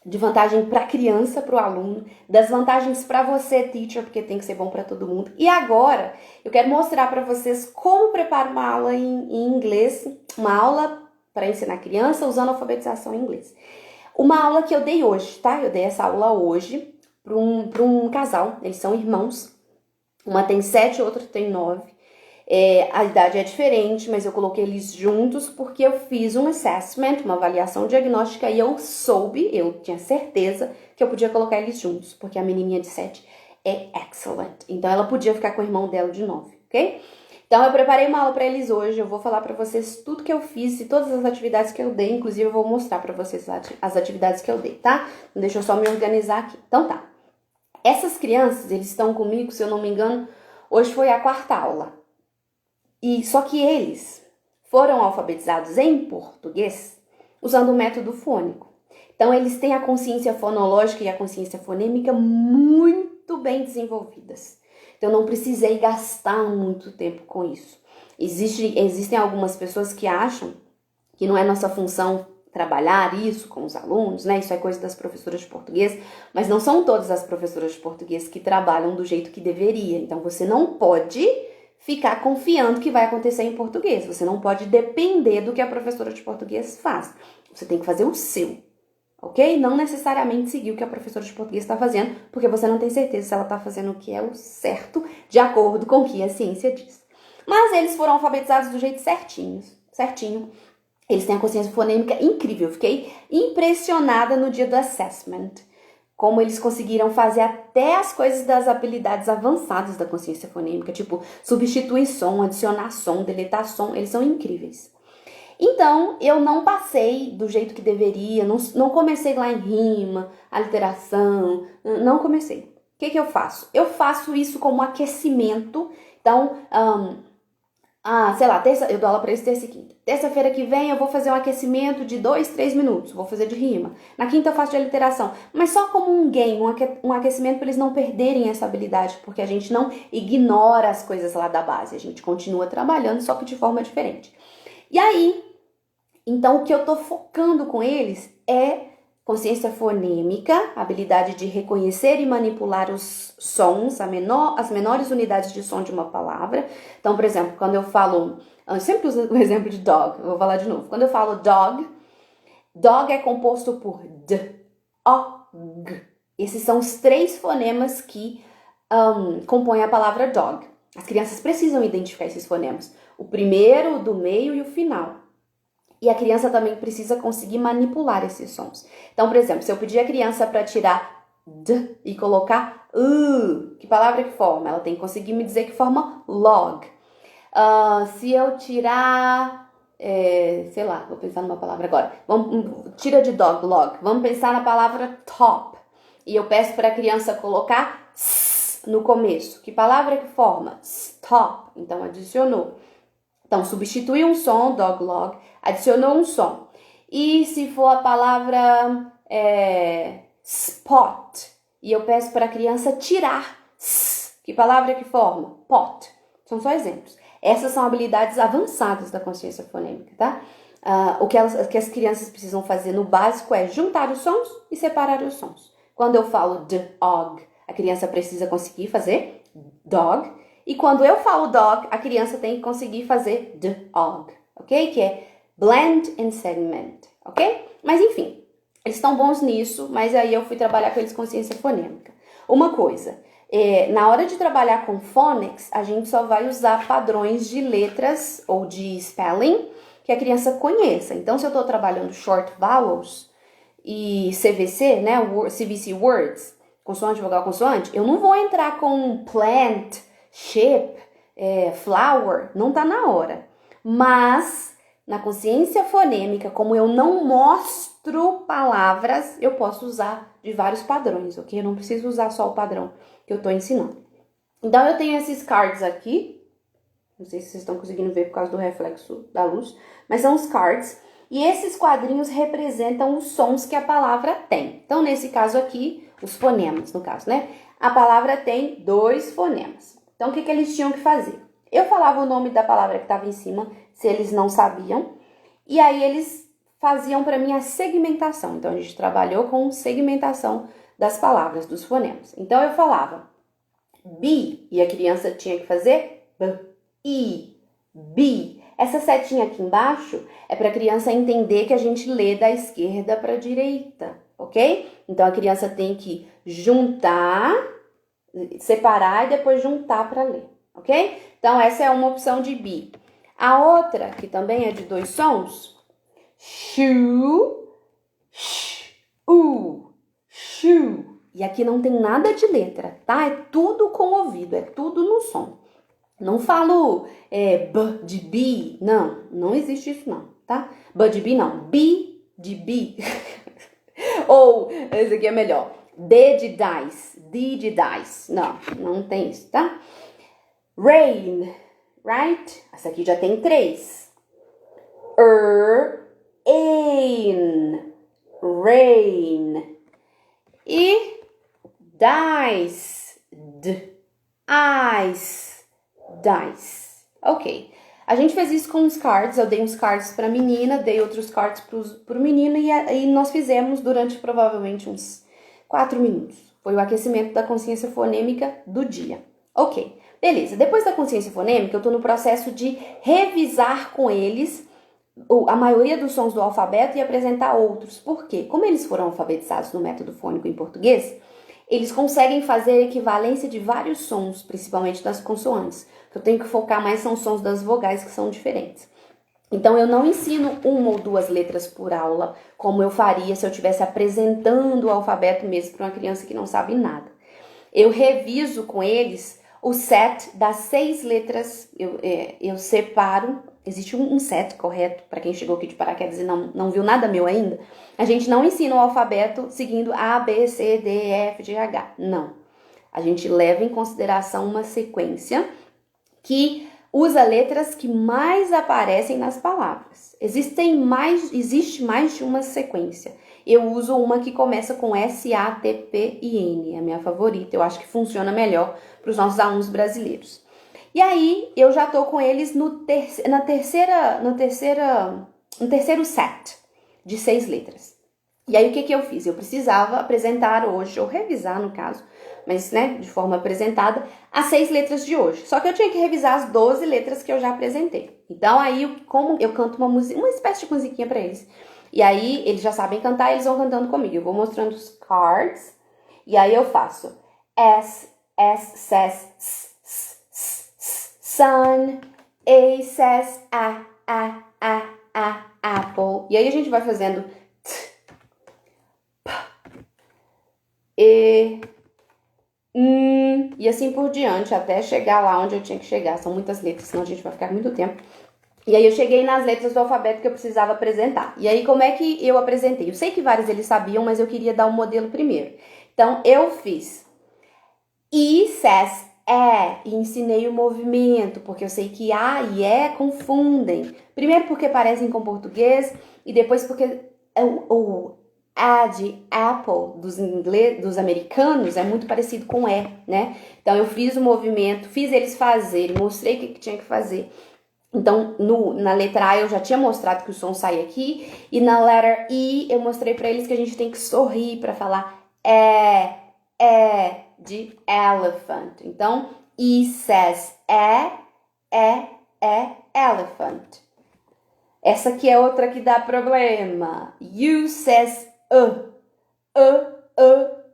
de vantagem para a criança, para o aluno, das vantagens para você, teacher, porque tem que ser bom para todo mundo. E agora, eu quero mostrar para vocês como preparar uma aula em inglês, uma aula para ensinar criança usando alfabetização em inglês. Uma aula que eu dei hoje, tá? Eu dei essa aula hoje para um casal, eles são irmãos. Uma tem 7, outra tem 9. A idade é diferente, mas eu coloquei eles juntos porque eu fiz um assessment, uma avaliação diagnóstica, e eu tinha certeza que eu podia colocar eles juntos, porque a menininha de 7 é excellent. Então, ela podia ficar com o irmão dela de 9, ok? Então, eu preparei uma aula para eles hoje, eu vou falar para vocês tudo que eu fiz e todas as atividades que eu dei, inclusive eu vou mostrar para vocês as atividades que eu dei, tá? Então, deixa eu só me organizar aqui. Então, tá. Essas crianças, eles estão comigo, se eu não me engano, hoje foi a 4ª aula. Só que eles foram alfabetizados em português usando o método fônico. Então, eles têm a consciência fonológica e a consciência fonêmica muito bem desenvolvidas. Então, não precisei gastar muito tempo com isso. Existem algumas pessoas que acham que não é nossa função trabalhar isso com os alunos, né? Isso é coisa das professoras de português, mas não são todas as professoras de português que trabalham do jeito que deveria. Então, você não pode ficar confiando que vai acontecer em português. Você não pode depender do que a professora de português faz. Você tem que fazer o seu, ok? Não necessariamente seguir o que a professora de português está fazendo, porque você não tem certeza se ela está fazendo o que é o certo, de acordo com o que a ciência diz. Mas eles foram alfabetizados do jeito certinho. Eles têm a consciência fonêmica incrível. Eu fiquei impressionada no dia do assessment. Como eles conseguiram fazer até as coisas das habilidades avançadas da consciência fonêmica, tipo substituir som, adicionar som, deletar som, eles são incríveis. Então, eu não passei do jeito que deveria, não comecei lá em rima, aliteração, não comecei. O que eu faço? Eu faço isso como aquecimento. Então, sei lá, eu dou aula pra eles terça e quinta. Terça-feira que vem eu vou fazer um aquecimento de 2, 3 minutos. Vou fazer de rima. Na quinta eu faço de aliteração. Mas só como um game, um aquecimento para eles não perderem essa habilidade. Porque a gente não ignora as coisas lá da base. A gente continua trabalhando, só que de forma diferente. E aí, então o que eu tô focando com eles é consciência fonêmica, habilidade de reconhecer e manipular os sons, as menores unidades de som de uma palavra. Então, por exemplo, quando eu falo... Eu sempre uso o exemplo de dog, eu vou falar de novo. Quando eu falo dog é composto por D, O, G. Esses são os 3 fonemas que compõem a palavra dog. As crianças precisam identificar esses fonemas. O primeiro, o do meio e o final. E a criança também precisa conseguir manipular esses sons. Então, por exemplo, se eu pedir a criança para tirar D e colocar que palavra que forma? Ela tem que conseguir me dizer que forma log. Se eu tirar, sei lá, vou pensar numa palavra agora. Tira de dog, log. Vamos pensar na palavra top. E eu peço para a criança colocar s no começo. Que palavra que forma? Stop. Então, adicionou. Então, substitui um som, dog, log, adicionou um som. E se for a palavra spot, e eu peço para a criança tirar s, que palavra que forma? Pot. São só exemplos. Essas são habilidades avançadas da consciência fonêmica, tá? O que as crianças precisam fazer no básico é juntar os sons e separar os sons. Quando eu falo dog, a criança precisa conseguir fazer dog. E quando eu falo dog, a criança tem que conseguir fazer dog, ok? Que é blend and segment, ok? Mas enfim, eles estão bons nisso, mas aí eu fui trabalhar com eles consciência fonêmica. Uma coisa, na hora de trabalhar com phonics, a gente só vai usar padrões de letras ou de spelling que a criança conheça. Então, se eu estou trabalhando short vowels e CVC, né, CVC words, consoante, vogal, consoante, eu não vou entrar com plant, ship, flower, não tá na hora. Mas, na consciência fonêmica, como eu não mostro palavras, eu posso usar de vários padrões, ok? Eu não preciso usar só o padrão que eu tô ensinando. Então, eu tenho esses cards aqui. Não sei se vocês estão conseguindo ver por causa do reflexo da luz, mas são os cards. E esses quadrinhos representam os sons que a palavra tem. Então, nesse caso aqui, os fonemas, no caso, né? A palavra tem 2 fonemas. Então, o que eles tinham que fazer? Eu falava o nome da palavra que estava em cima, se eles não sabiam. E aí, eles faziam para mim a segmentação. Então, a gente trabalhou com segmentação das palavras, dos fonemas. Então, eu falava B, e a criança tinha que fazer B, I, B. Essa setinha aqui embaixo é para a criança entender que a gente lê da esquerda para a direita, ok? Então, a criança tem que juntar, separar e depois juntar para ler, ok? Então, essa é uma opção de B. A outra, que também é de 2 sons, shu, shu. E aqui não tem nada de letra, tá? É tudo com o ouvido, é tudo no som. Não falo B de B, não existe isso não, tá? B de B não, B de B. Ou, esse aqui é melhor, D de dice, D de dice. Não tem isso, tá? Rain, right? Essa aqui já tem 3. Ain, rain. E dice, ice, dice. Ok. A gente fez isso com os cards. Eu dei uns cards pra menina, dei outros cards pro menino e aí nós fizemos durante provavelmente uns 4 minutos. Foi o aquecimento da consciência fonêmica do dia. Ok. Beleza. Depois da consciência fonêmica, eu tô no processo de revisar com eles a maioria dos sons do alfabeto e apresentar outros. Por quê? Como eles foram alfabetizados no método fônico em português, eles conseguem fazer equivalência de vários sons, principalmente das consoantes. O que eu tenho que focar mais são os sons das vogais, que são diferentes. Então, eu não ensino 1 ou 2 letras por aula, como eu faria se eu estivesse apresentando o alfabeto mesmo para uma criança que não sabe nada. Eu reviso com eles o set das 6 letras, eu separo. Existe um set correto, para quem chegou aqui de paraquedas e não viu nada meu ainda. A gente não ensina o alfabeto seguindo A, B, C, D, E, F, G, H. Não. A gente leva em consideração uma sequência que usa letras que mais aparecem nas palavras. Existe mais de uma sequência. Eu uso uma que começa com S, A, T, P e N. É a minha favorita. Eu acho que funciona melhor para os nossos alunos brasileiros. E aí, eu já tô com eles no terceiro set de 6 letras. E aí, o que eu fiz? Eu precisava apresentar hoje, ou revisar no caso, mas, né, de forma apresentada, as 6 letras de hoje. Só que eu tinha que revisar as 12 letras que eu já apresentei. Então, aí, como eu canto uma espécie de musiquinha pra eles. E aí, eles já sabem cantar, eles vão cantando comigo. Eu vou mostrando os cards. E aí eu faço S says s, s, s, s, sun. A says apple. E aí a gente vai fazendo t, p, e, e assim por diante, até chegar lá onde eu tinha que chegar. São muitas letras, senão a gente vai ficar muito tempo. E aí eu cheguei nas letras do alfabeto que eu precisava apresentar. E aí como é que eu apresentei? Eu sei que vários eles sabiam, mas eu queria dar um modelo primeiro. Então eu fiz E says e ensinei o movimento, porque eu sei que A e E confundem. Primeiro porque parecem com português e depois porque o A de apple dos americanos é muito parecido com E, né? Então eu fiz o movimento, fiz eles fazerem, mostrei o que tinha que fazer. Então, na letra A eu já tinha mostrado que o som sai aqui. E na letra I eu mostrei pra eles que a gente tem que sorrir pra falar de elephant. Então, E says elephant. Essa aqui é outra que dá problema. U says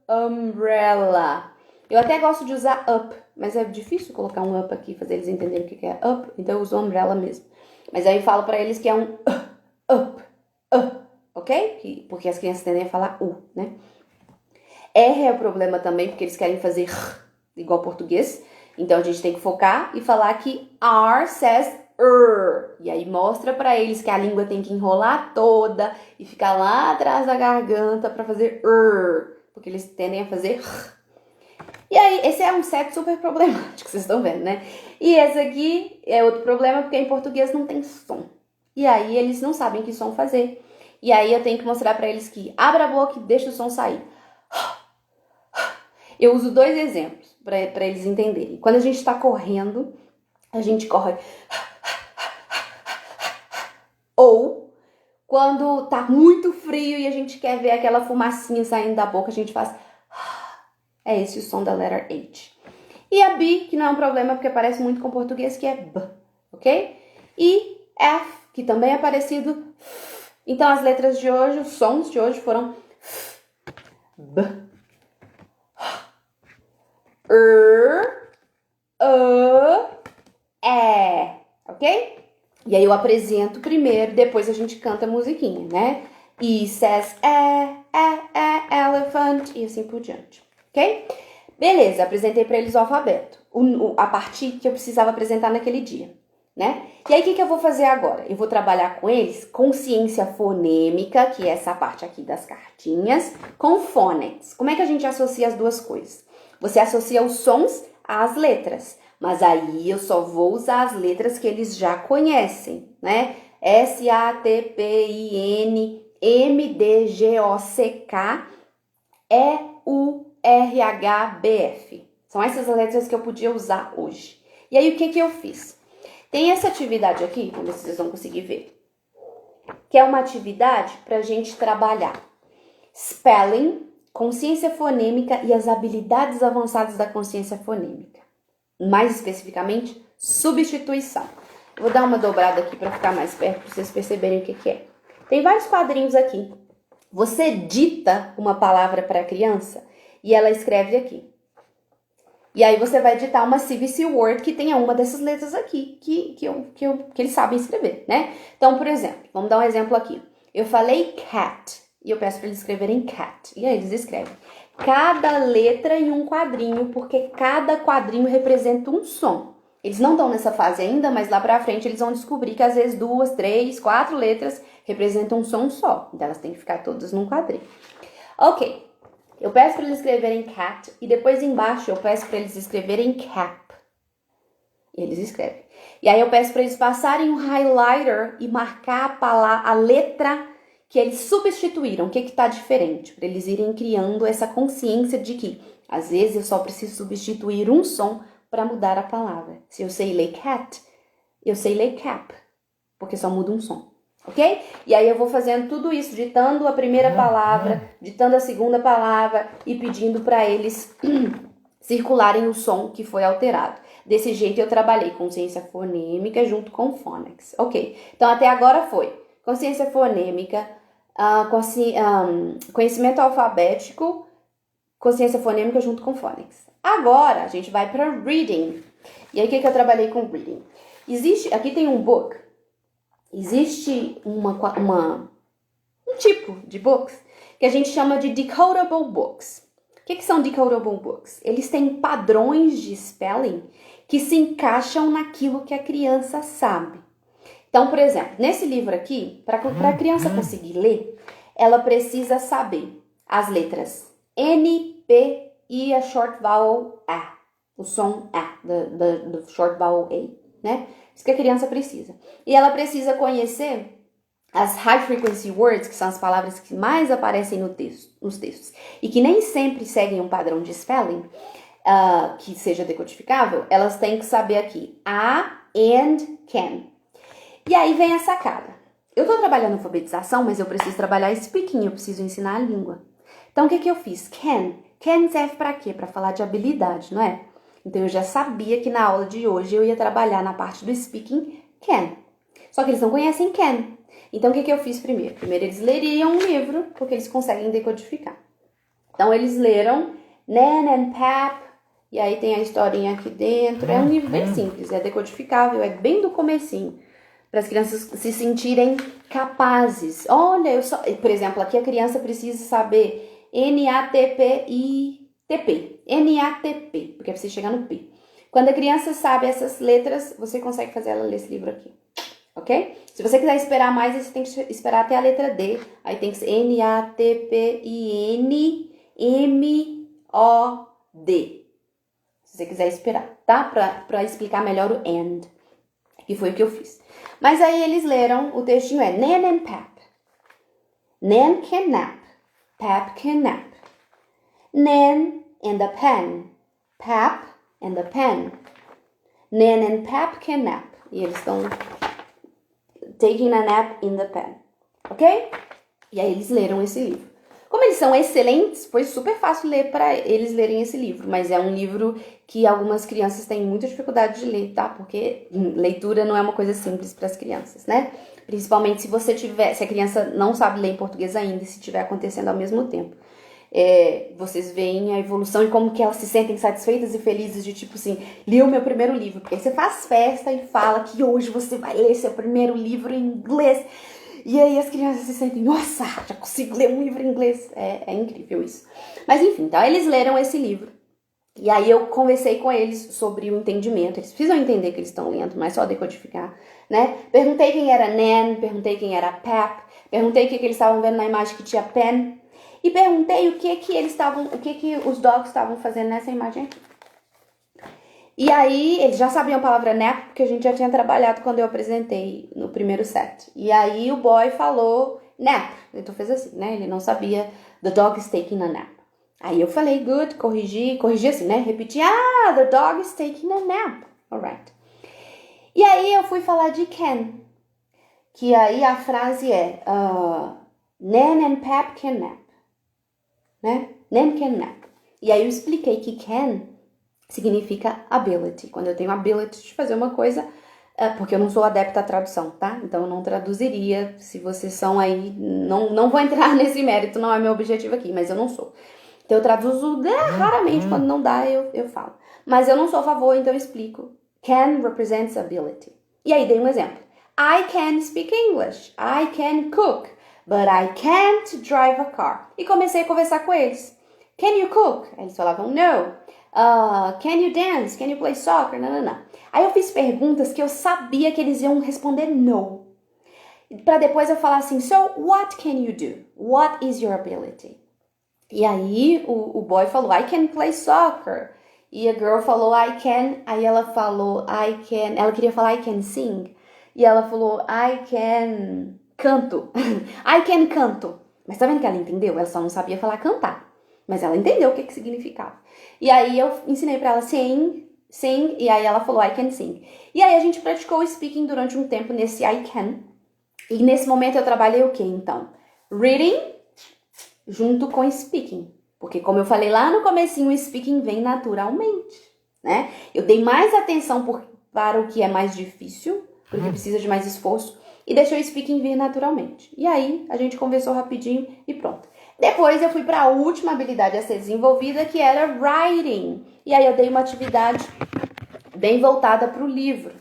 umbrella. Eu até gosto de usar up, mas é difícil colocar um up aqui, fazer eles entenderem o que é up, então eu uso umbrella mesmo. Mas aí eu falo pra eles que é um up, ok? Porque as crianças tendem a falar né? R é o problema também, porque eles querem fazer igual português. Então a gente tem que focar e falar que R says e aí mostra pra eles que a língua tem que enrolar toda e ficar lá atrás da garganta pra fazer porque eles tendem a fazer E aí, esse é um set super problemático, vocês estão vendo, né? E esse aqui é outro problema, porque em português não tem som. E aí, eles não sabem que som fazer. E aí, eu tenho que mostrar pra eles que abra a boca e deixa o som sair. Eu uso dois exemplos pra eles entenderem. Quando a gente tá correndo, a gente corre... Ou, quando tá muito frio e a gente quer ver aquela fumacinha saindo da boca, a gente faz... É esse o som da letra H. E a B, que não é um problema porque parece muito com português, que é B, ok? E F, que também é parecido. Então as letras de hoje, os sons de hoje foram B, E, ok? E aí eu apresento primeiro, depois a gente canta a musiquinha, né? E says elephant, e assim por diante, ok? Beleza, apresentei para eles o alfabeto, a parte que eu precisava apresentar naquele dia, né? E aí, o que eu vou fazer agora? Eu vou trabalhar com eles consciência fonêmica, que é essa parte aqui das cartinhas, com phonics. Como é que a gente associa as duas coisas? Você associa os sons às letras, mas aí eu só vou usar as letras que eles já conhecem, né? S-A-T-P-I-N, M-D-G-O-C-K, E-U-R-H-B-F. São essas letras que eu podia usar hoje. E aí, o que eu fiz? Tem essa atividade aqui, vamos ver se vocês vão conseguir ver, que é uma atividade para a gente trabalhar spelling, consciência fonêmica e as habilidades avançadas da consciência fonêmica. Mais especificamente, substituição. Vou dar uma dobrada aqui para ficar mais perto, para vocês perceberem o que é. Tem vários quadrinhos aqui. Você dita uma palavra para a criança e ela escreve aqui. E aí você vai ditar uma CVC Word que tenha uma dessas letras aqui, que eles sabem escrever, né? Então, por exemplo, vamos dar um exemplo aqui. Eu falei cat, e eu peço para eles escreverem cat. E aí eles escrevem cada letra em um quadrinho, porque cada quadrinho representa um som. Eles não estão nessa fase ainda, mas lá pra frente eles vão descobrir que às vezes 2, 3, 4 letras representam um som só. Então elas têm que ficar todas num quadrinho. Ok. Eu peço para eles escreverem cat e depois embaixo eu peço para eles escreverem cap. E eles escrevem. E aí eu peço para eles passarem um highlighter e marcar a letra que eles substituíram. O que está diferente? Para eles irem criando essa consciência de que às vezes eu só preciso substituir um som para mudar a palavra. Se eu sei ler cat, eu sei ler cap, porque só muda um som. Ok? E aí eu vou fazendo tudo isso, ditando a primeira palavra, ditando a segunda palavra e pedindo para eles circularem o som que foi alterado. Desse jeito eu trabalhei consciência fonêmica junto com phonics. Ok, então até agora foi consciência fonêmica, conhecimento alfabético, consciência fonêmica junto com phonics. Agora, a gente vai para reading. E aí, o que eu trabalhei com reading? Aqui tem um book. Existe um tipo de books que a gente chama de decodable books. O que são decodable books? Eles têm padrões de spelling que se encaixam naquilo que a criança sabe. Então, por exemplo, nesse livro aqui, para a criança conseguir ler, ela precisa saber as letras N, P e a short vowel A. O som A, do short vowel A, né? Isso que a criança precisa. E ela precisa conhecer as high frequency words, que são as palavras que mais aparecem nos textos, e que nem sempre seguem um padrão de spelling, que seja decodificável, elas têm que saber aqui a, and, can. E aí vem a sacada. Eu tô trabalhando alfabetização, mas eu preciso trabalhar speaking, eu preciso ensinar a língua. Então, o que eu fiz? Can. Can serve para quê? Para falar de habilidade, não é? Então, eu já sabia que na aula de hoje eu ia trabalhar na parte do speaking can. Só que eles não conhecem can. Então, o que eu fiz primeiro? Primeiro, eles leriam um livro, porque eles conseguem decodificar. Então, eles leram Nan and Pap, e aí tem a historinha aqui dentro. É um livro bem simples, é decodificável, é bem do comecinho, para as crianças se sentirem capazes. Olha, por exemplo, aqui a criança precisa saber N-A-T-P-I-T-P. N-A-T-P, porque precisa chegar no P. Quando a criança sabe essas letras, você consegue fazer ela ler esse livro aqui. Ok? Se você quiser esperar mais, você tem que esperar até a letra D. Aí tem que ser N-A-T-P-I-N-M-O-D. Se você quiser esperar, tá? Pra explicar melhor o and. Que foi o que eu fiz. Mas aí eles leram, o textinho é Nan and Pap. Nan can nap. Pap can nap. Nan and a pen. Pap and a pen. Nan and Pap can nap. E eles estão taking a nap in the pen. Ok? E aí eles leram esse livro. Como eles são excelentes, foi super fácil ler para eles lerem esse livro. Mas é um livro que algumas crianças têm muita dificuldade de ler, tá? Porque leitura não é uma coisa simples para as crianças, né? Principalmente se a criança não sabe ler em português ainda e se estiver acontecendo ao mesmo tempo. Vocês veem a evolução e como que elas se sentem satisfeitas e felizes de tipo assim, li o meu primeiro livro. Porque aí você faz festa e fala que hoje você vai ler seu primeiro livro em inglês. E aí as crianças se sentem, nossa, já consigo ler um livro em inglês. É incrível isso. Mas enfim, então eles leram esse livro. E aí eu conversei com eles sobre o entendimento. Eles precisam entender que eles estão lendo, não é só decodificar, né? Perguntei quem era Nan, perguntei quem era Pap, perguntei o que eles estavam vendo na imagem que tinha pen. E perguntei o que os dogs estavam fazendo nessa imagem aqui. E aí, eles já sabiam a palavra nap, porque a gente já tinha trabalhado quando eu apresentei no primeiro set. E aí, o boy falou nap. Então, fez assim, né? Ele não sabia the dog is taking a nap. Aí, eu falei good, corrigi assim, né? Repeti, the dog is taking a nap. Alright. E aí, eu fui falar de can. Que aí, a frase é Nan and Pap can nap. Né? Nan can nap. E aí, eu expliquei que can significa ability. Quando eu tenho ability de fazer uma coisa, porque eu não sou adepta à tradução, tá? Então eu não traduziria. Se vocês são aí, não vou entrar nesse mérito, não é meu objetivo aqui, mas eu não sou. Então eu traduzo raramente, quando não dá eu falo. Mas eu não sou a favor, então eu explico. Can represents ability. E aí dei um exemplo. I can speak English. I can cook. But I can't drive a car. E comecei a conversar com eles. Can you cook? Eles falavam no. Can you dance? Can you play soccer? Não. Aí eu fiz perguntas que eu sabia que eles iam responder no. Para depois eu falar assim, so what can you do? What is your ability? E aí o boy falou, I can play soccer. E a girl falou, I can. Aí ela falou, I can. Ela queria falar, I can sing. E ela falou, I can canto. I can canto. Mas tá vendo que ela entendeu? Ela só não sabia falar cantar. Mas ela entendeu o que significava. E aí eu ensinei pra ela sing, e aí ela falou I can sing. E aí a gente praticou o speaking durante um tempo nesse I can. E nesse momento eu trabalhei o quê, então? Reading junto com speaking. Porque como eu falei lá no comecinho, o speaking vem naturalmente, né? Eu dei mais atenção para o que é mais difícil, porque precisa de mais esforço, e deixei o speaking vir naturalmente. E aí a gente conversou rapidinho e pronto. Depois eu fui para a última habilidade a ser desenvolvida, que era writing. E aí eu dei uma atividade bem voltada para o livro,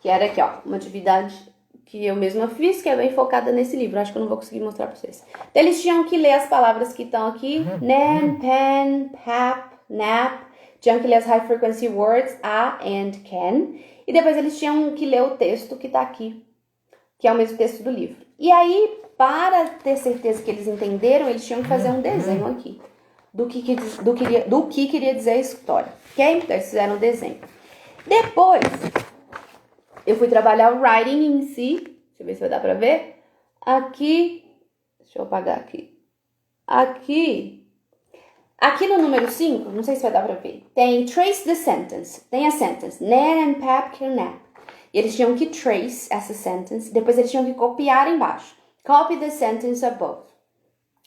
que era aqui, ó, uma atividade que eu mesma fiz, que é bem focada nesse livro. Acho que eu não vou conseguir mostrar para vocês. Então, eles tinham que ler as palavras que estão aqui: nan, pen, pap, nap. Tinham que ler as high frequency words, a and can. E depois eles tinham que ler o texto que tá aqui, que é o mesmo texto do livro. E aí, para ter certeza que eles entenderam, eles tinham que fazer um desenho aqui do que queria dizer a história, ok? Então eles fizeram um desenho. Depois, eu fui trabalhar o writing em si. Deixa eu ver se vai dar pra ver. Aqui, deixa eu apagar aqui. Aqui no número 5, não sei se vai dar pra ver, tem trace the sentence. Tem a sentence, Nan and Pap can nap. E eles tinham que trace essa sentence, depois eles tinham que copiar embaixo. Copy the sentence above.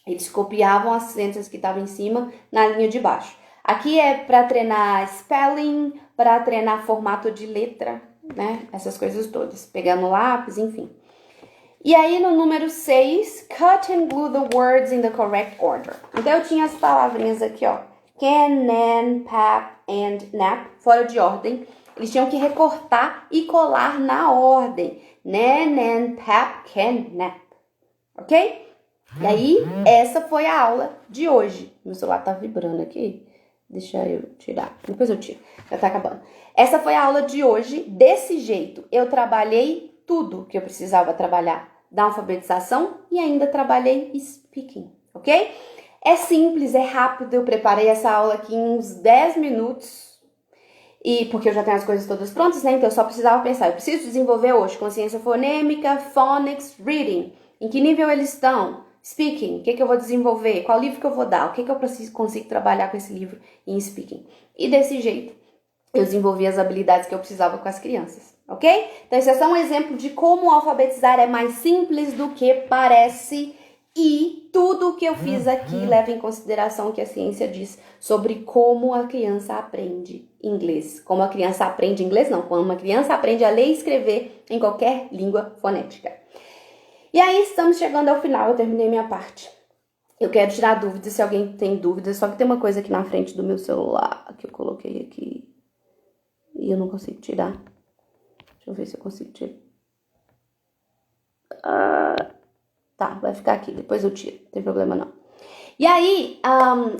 Eles copiavam as sentences que estavam em cima na linha de baixo. Aqui é para treinar spelling, para treinar formato de letra, né? Essas coisas todas. Pegando lápis, enfim. E aí no número 6, cut and glue the words in the correct order. Então eu tinha as palavrinhas aqui, ó. Can, nan, pap and nap, fora de ordem. Eles tinham que recortar e colar na ordem. Nan, nan, pap, can, nap. Ok? E aí, essa foi a aula de hoje. Meu celular tá vibrando aqui. Deixa eu tirar. Depois eu tiro. Já tá acabando. Essa foi a aula de hoje. Desse jeito, eu trabalhei tudo que eu precisava trabalhar da alfabetização e ainda trabalhei speaking, ok? É simples, é rápido. Eu preparei essa aula aqui em uns 10 minutos. E porque eu já tenho as coisas todas prontas, né? Então eu só precisava pensar. Eu preciso desenvolver hoje consciência fonêmica, phonics, reading. Em que nível eles estão? Speaking, o que eu vou desenvolver? Qual livro que eu vou dar? O que eu consigo trabalhar com esse livro em speaking? E desse jeito, eu desenvolvi as habilidades que eu precisava com as crianças, ok? Então, esse é só um exemplo de como alfabetizar é mais simples do que parece. E tudo o que eu fiz aqui leva em consideração o que a ciência diz sobre como a criança aprende inglês. Como a criança aprende inglês, não. Como uma criança aprende a ler e escrever em qualquer língua fonética. E aí, estamos chegando ao final, eu terminei minha parte. Eu quero tirar dúvidas, se alguém tem dúvidas, só que tem uma coisa aqui na frente do meu celular, que eu coloquei aqui, e eu não consigo tirar. Deixa eu ver se eu consigo tirar. Tá, vai ficar aqui, depois eu tiro, não tem problema não. E aí,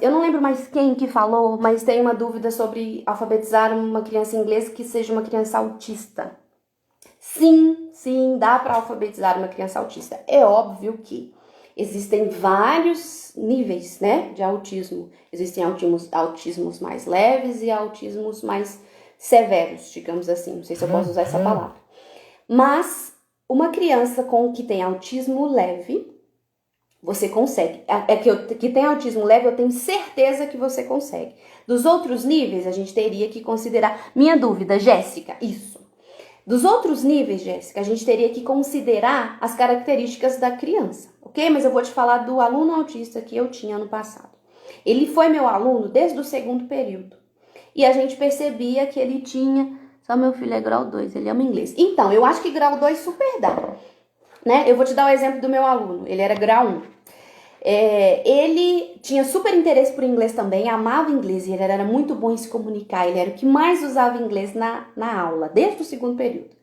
eu não lembro mais quem que falou, mas tem uma dúvida sobre alfabetizar uma criança em inglês que seja uma criança autista. Sim, dá para alfabetizar uma criança autista. É óbvio que existem vários níveis, né, de autismo. Existem autismos mais leves e autismos mais severos, digamos assim. Não sei se eu posso usar essa palavra. Mas uma criança que tem autismo leve, você consegue. Que tem autismo leve, eu tenho certeza que você consegue. Dos outros níveis, a gente teria que considerar... Minha dúvida, Jéssica, isso. Dos outros níveis, Jéssica, a gente teria que considerar as características da criança, ok? Mas eu vou te falar do aluno autista que eu tinha ano passado. Ele foi meu aluno desde o segundo período. E a gente percebia que ele tinha... Só meu filho é grau 2, ele ama inglês. Então, eu acho que grau 2 super dá, né? Eu vou te dar o exemplo do meu aluno. Ele era grau 1. Ele tinha super interesse por inglês também, amava inglês e ele era muito bom em se comunicar. Ele era o que mais usava inglês na aula, desde o segundo período.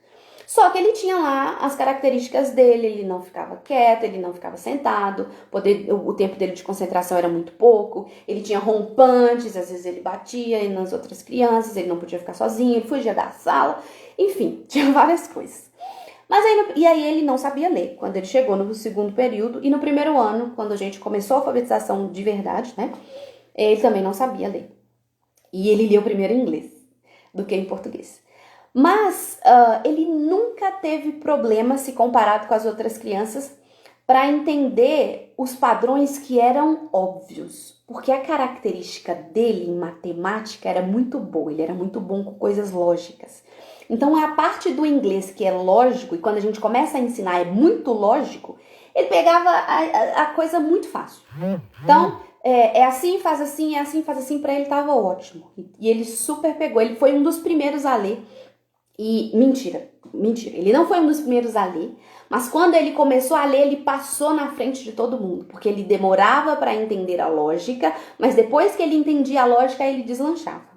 Só que ele tinha lá as características dele, ele não ficava quieto, ele não ficava sentado, o tempo dele de concentração era muito pouco, ele tinha rompantes, às vezes ele batia nas outras crianças, ele não podia ficar sozinho, ele fugia da sala, enfim, tinha várias coisas. E aí ele não sabia ler quando ele chegou no segundo período e no primeiro ano, quando a gente começou a alfabetização de verdade, né? Ele também não sabia ler. E ele lia primeiro em inglês do que em português. Mas ele nunca teve problema se comparado com as outras crianças para entender os padrões que eram óbvios. Porque a característica dele em matemática era muito boa, ele era muito bom com coisas lógicas. Então, a parte do inglês que é lógico, e quando a gente começa a ensinar é muito lógico, ele pegava a coisa muito fácil. Então, é assim, faz assim, para ele estava ótimo. E ele super pegou, ele foi um dos primeiros a ler. E mentira, ele não foi um dos primeiros a ler, mas quando ele começou a ler, ele passou na frente de todo mundo, porque ele demorava para entender a lógica, mas depois que ele entendia a lógica, ele deslanchava,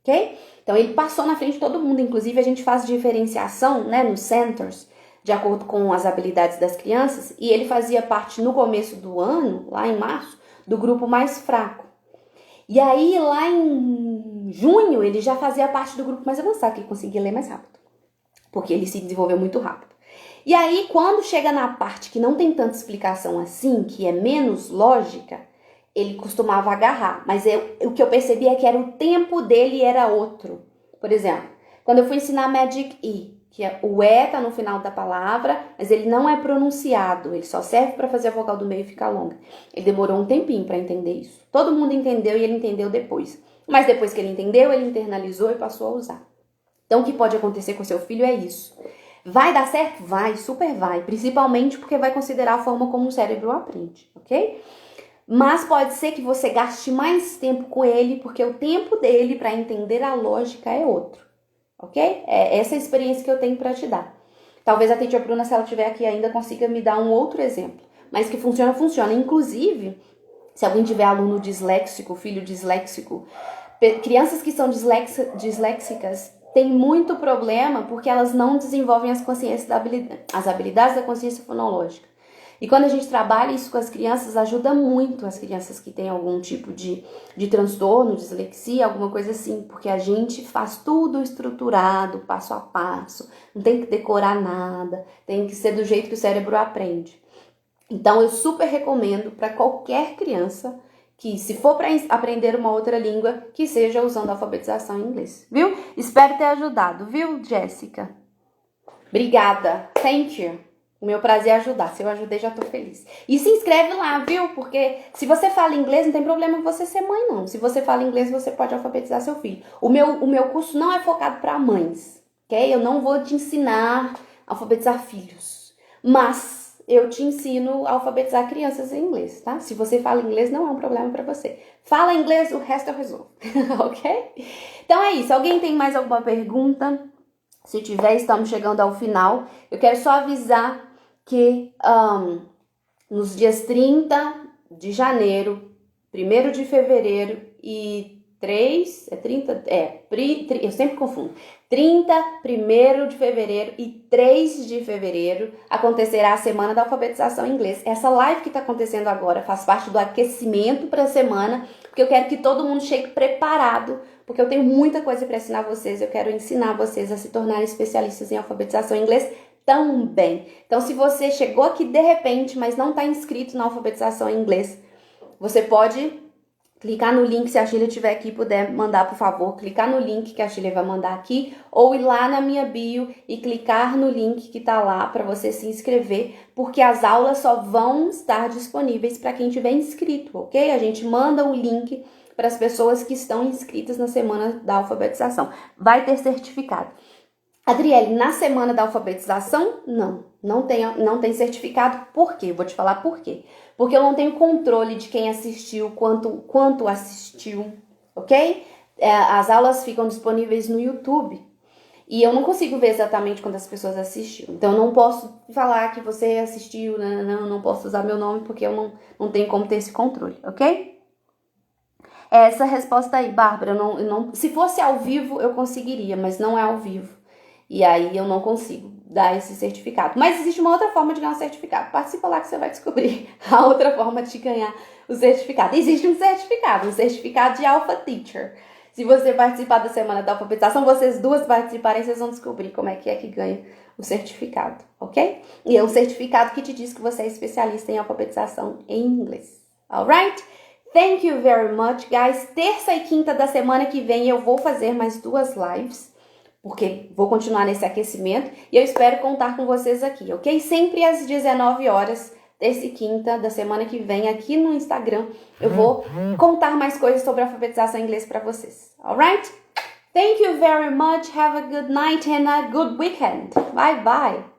ok? Então ele passou na frente de todo mundo, inclusive a gente faz diferenciação, né, nos centers, de acordo com as habilidades das crianças, e ele fazia parte no começo do ano, lá em março, do grupo mais fraco. E aí, lá em junho, ele já fazia parte do grupo mais avançado, que ele conseguia ler mais rápido, porque ele se desenvolveu muito rápido. E aí, quando chega na parte que não tem tanta explicação assim, que é menos lógica, ele costumava agarrar. Mas o que eu percebi é que era o tempo dele era outro. Por exemplo, quando eu fui ensinar Magic E, que o E tá no final da palavra, mas ele não é pronunciado, ele só serve para fazer a vogal do meio ficar longa. Ele demorou um tempinho para entender isso. Todo mundo entendeu e ele entendeu depois. Mas depois que ele entendeu, ele internalizou e passou a usar. Então, o que pode acontecer com seu filho é isso. Vai dar certo? Vai, super vai. Principalmente porque vai considerar a forma como o cérebro aprende, ok? Mas pode ser que você gaste mais tempo com ele, porque o tempo dele para entender a lógica é outro. Ok? É essa a experiência que eu tenho para te dar. Talvez a Teacher Bruna, se ela estiver aqui ainda, consiga me dar um outro exemplo. Mas que funciona, funciona. Inclusive, se alguém tiver aluno disléxico, filho disléxico, crianças que são disléxicas têm muito problema porque elas não desenvolvem as habilidades da consciência fonológica. E quando a gente trabalha isso com as crianças, ajuda muito as crianças que têm algum tipo de transtorno, dislexia, alguma coisa assim, porque a gente faz tudo estruturado, passo a passo, não tem que decorar nada, tem que ser do jeito que o cérebro aprende. Então eu super recomendo para qualquer criança que, se for para aprender uma outra língua, que seja usando a alfabetização em inglês, viu? Espero ter ajudado, viu, Jéssica? Obrigada, thank you. O meu prazer é ajudar. Se eu ajudei, já tô feliz. E se inscreve lá, viu? Porque se você fala inglês, não tem problema você ser mãe, não. Se você fala inglês, você pode alfabetizar seu filho. O meu curso não é focado para mães, ok? Eu não vou te ensinar a alfabetizar filhos. Mas eu te ensino a alfabetizar crianças em inglês, tá? Se você fala inglês, não é um problema para você. Fala inglês, o resto eu resolvo, ok? Então é isso. Alguém tem mais alguma pergunta? Se tiver, estamos chegando ao final. Eu quero só avisar que nos dias 30 de janeiro, 1º de fevereiro e 3... eu sempre confundo. 30, 1º de fevereiro e 3 de fevereiro acontecerá a Semana da Alfabetização em Inglês. Essa live que está acontecendo agora faz parte do aquecimento para a semana, porque eu quero que todo mundo chegue preparado, porque eu tenho muita coisa para ensinar vocês. Eu quero ensinar vocês a se tornarem especialistas em alfabetização em inglês também. Então, se você chegou aqui de repente, mas não está inscrito na alfabetização em inglês, você pode clicar no link, se a Sheila estiver aqui, puder mandar, por favor, clicar no link que a Sheila vai mandar aqui, ou ir lá na minha bio e clicar no link que tá lá para você se inscrever, porque as aulas só vão estar disponíveis para quem tiver inscrito, ok? A gente manda o link para as pessoas que estão inscritas na Semana da Alfabetização. Vai ter certificado. Adriele, na Semana da Alfabetização, não tem certificado. Por quê? Vou te falar por quê. Porque eu não tenho controle de quem assistiu, quanto assistiu, ok? As aulas ficam disponíveis no YouTube e eu não consigo ver exatamente quantas pessoas assistiram. Então, eu não posso falar que você assistiu, não posso usar meu nome porque eu não tenho como ter esse controle, ok? Essa resposta aí, Bárbara, se fosse ao vivo eu conseguiria, mas não é ao vivo. E aí eu não consigo dar esse certificado. Mas existe uma outra forma de ganhar um certificado. Participa lá que você vai descobrir a outra forma de ganhar o certificado. Existe um certificado de Alpha Teacher. Se você participar da Semana da Alfabetização, vocês duas participarem, vocês vão descobrir como é que ganha o certificado, ok? E é um certificado que te diz que você é especialista em alfabetização em inglês. Alright? Thank you very much, guys. Terça e quinta da semana que vem eu vou fazer mais 2 lives, porque vou continuar nesse aquecimento e eu espero contar com vocês aqui, ok? Sempre às 19 horas, terça e quinta da semana que vem, aqui no Instagram, eu vou contar mais coisas sobre alfabetização em inglês para vocês, alright? Thank you very much, have a good night and a good weekend. Bye bye!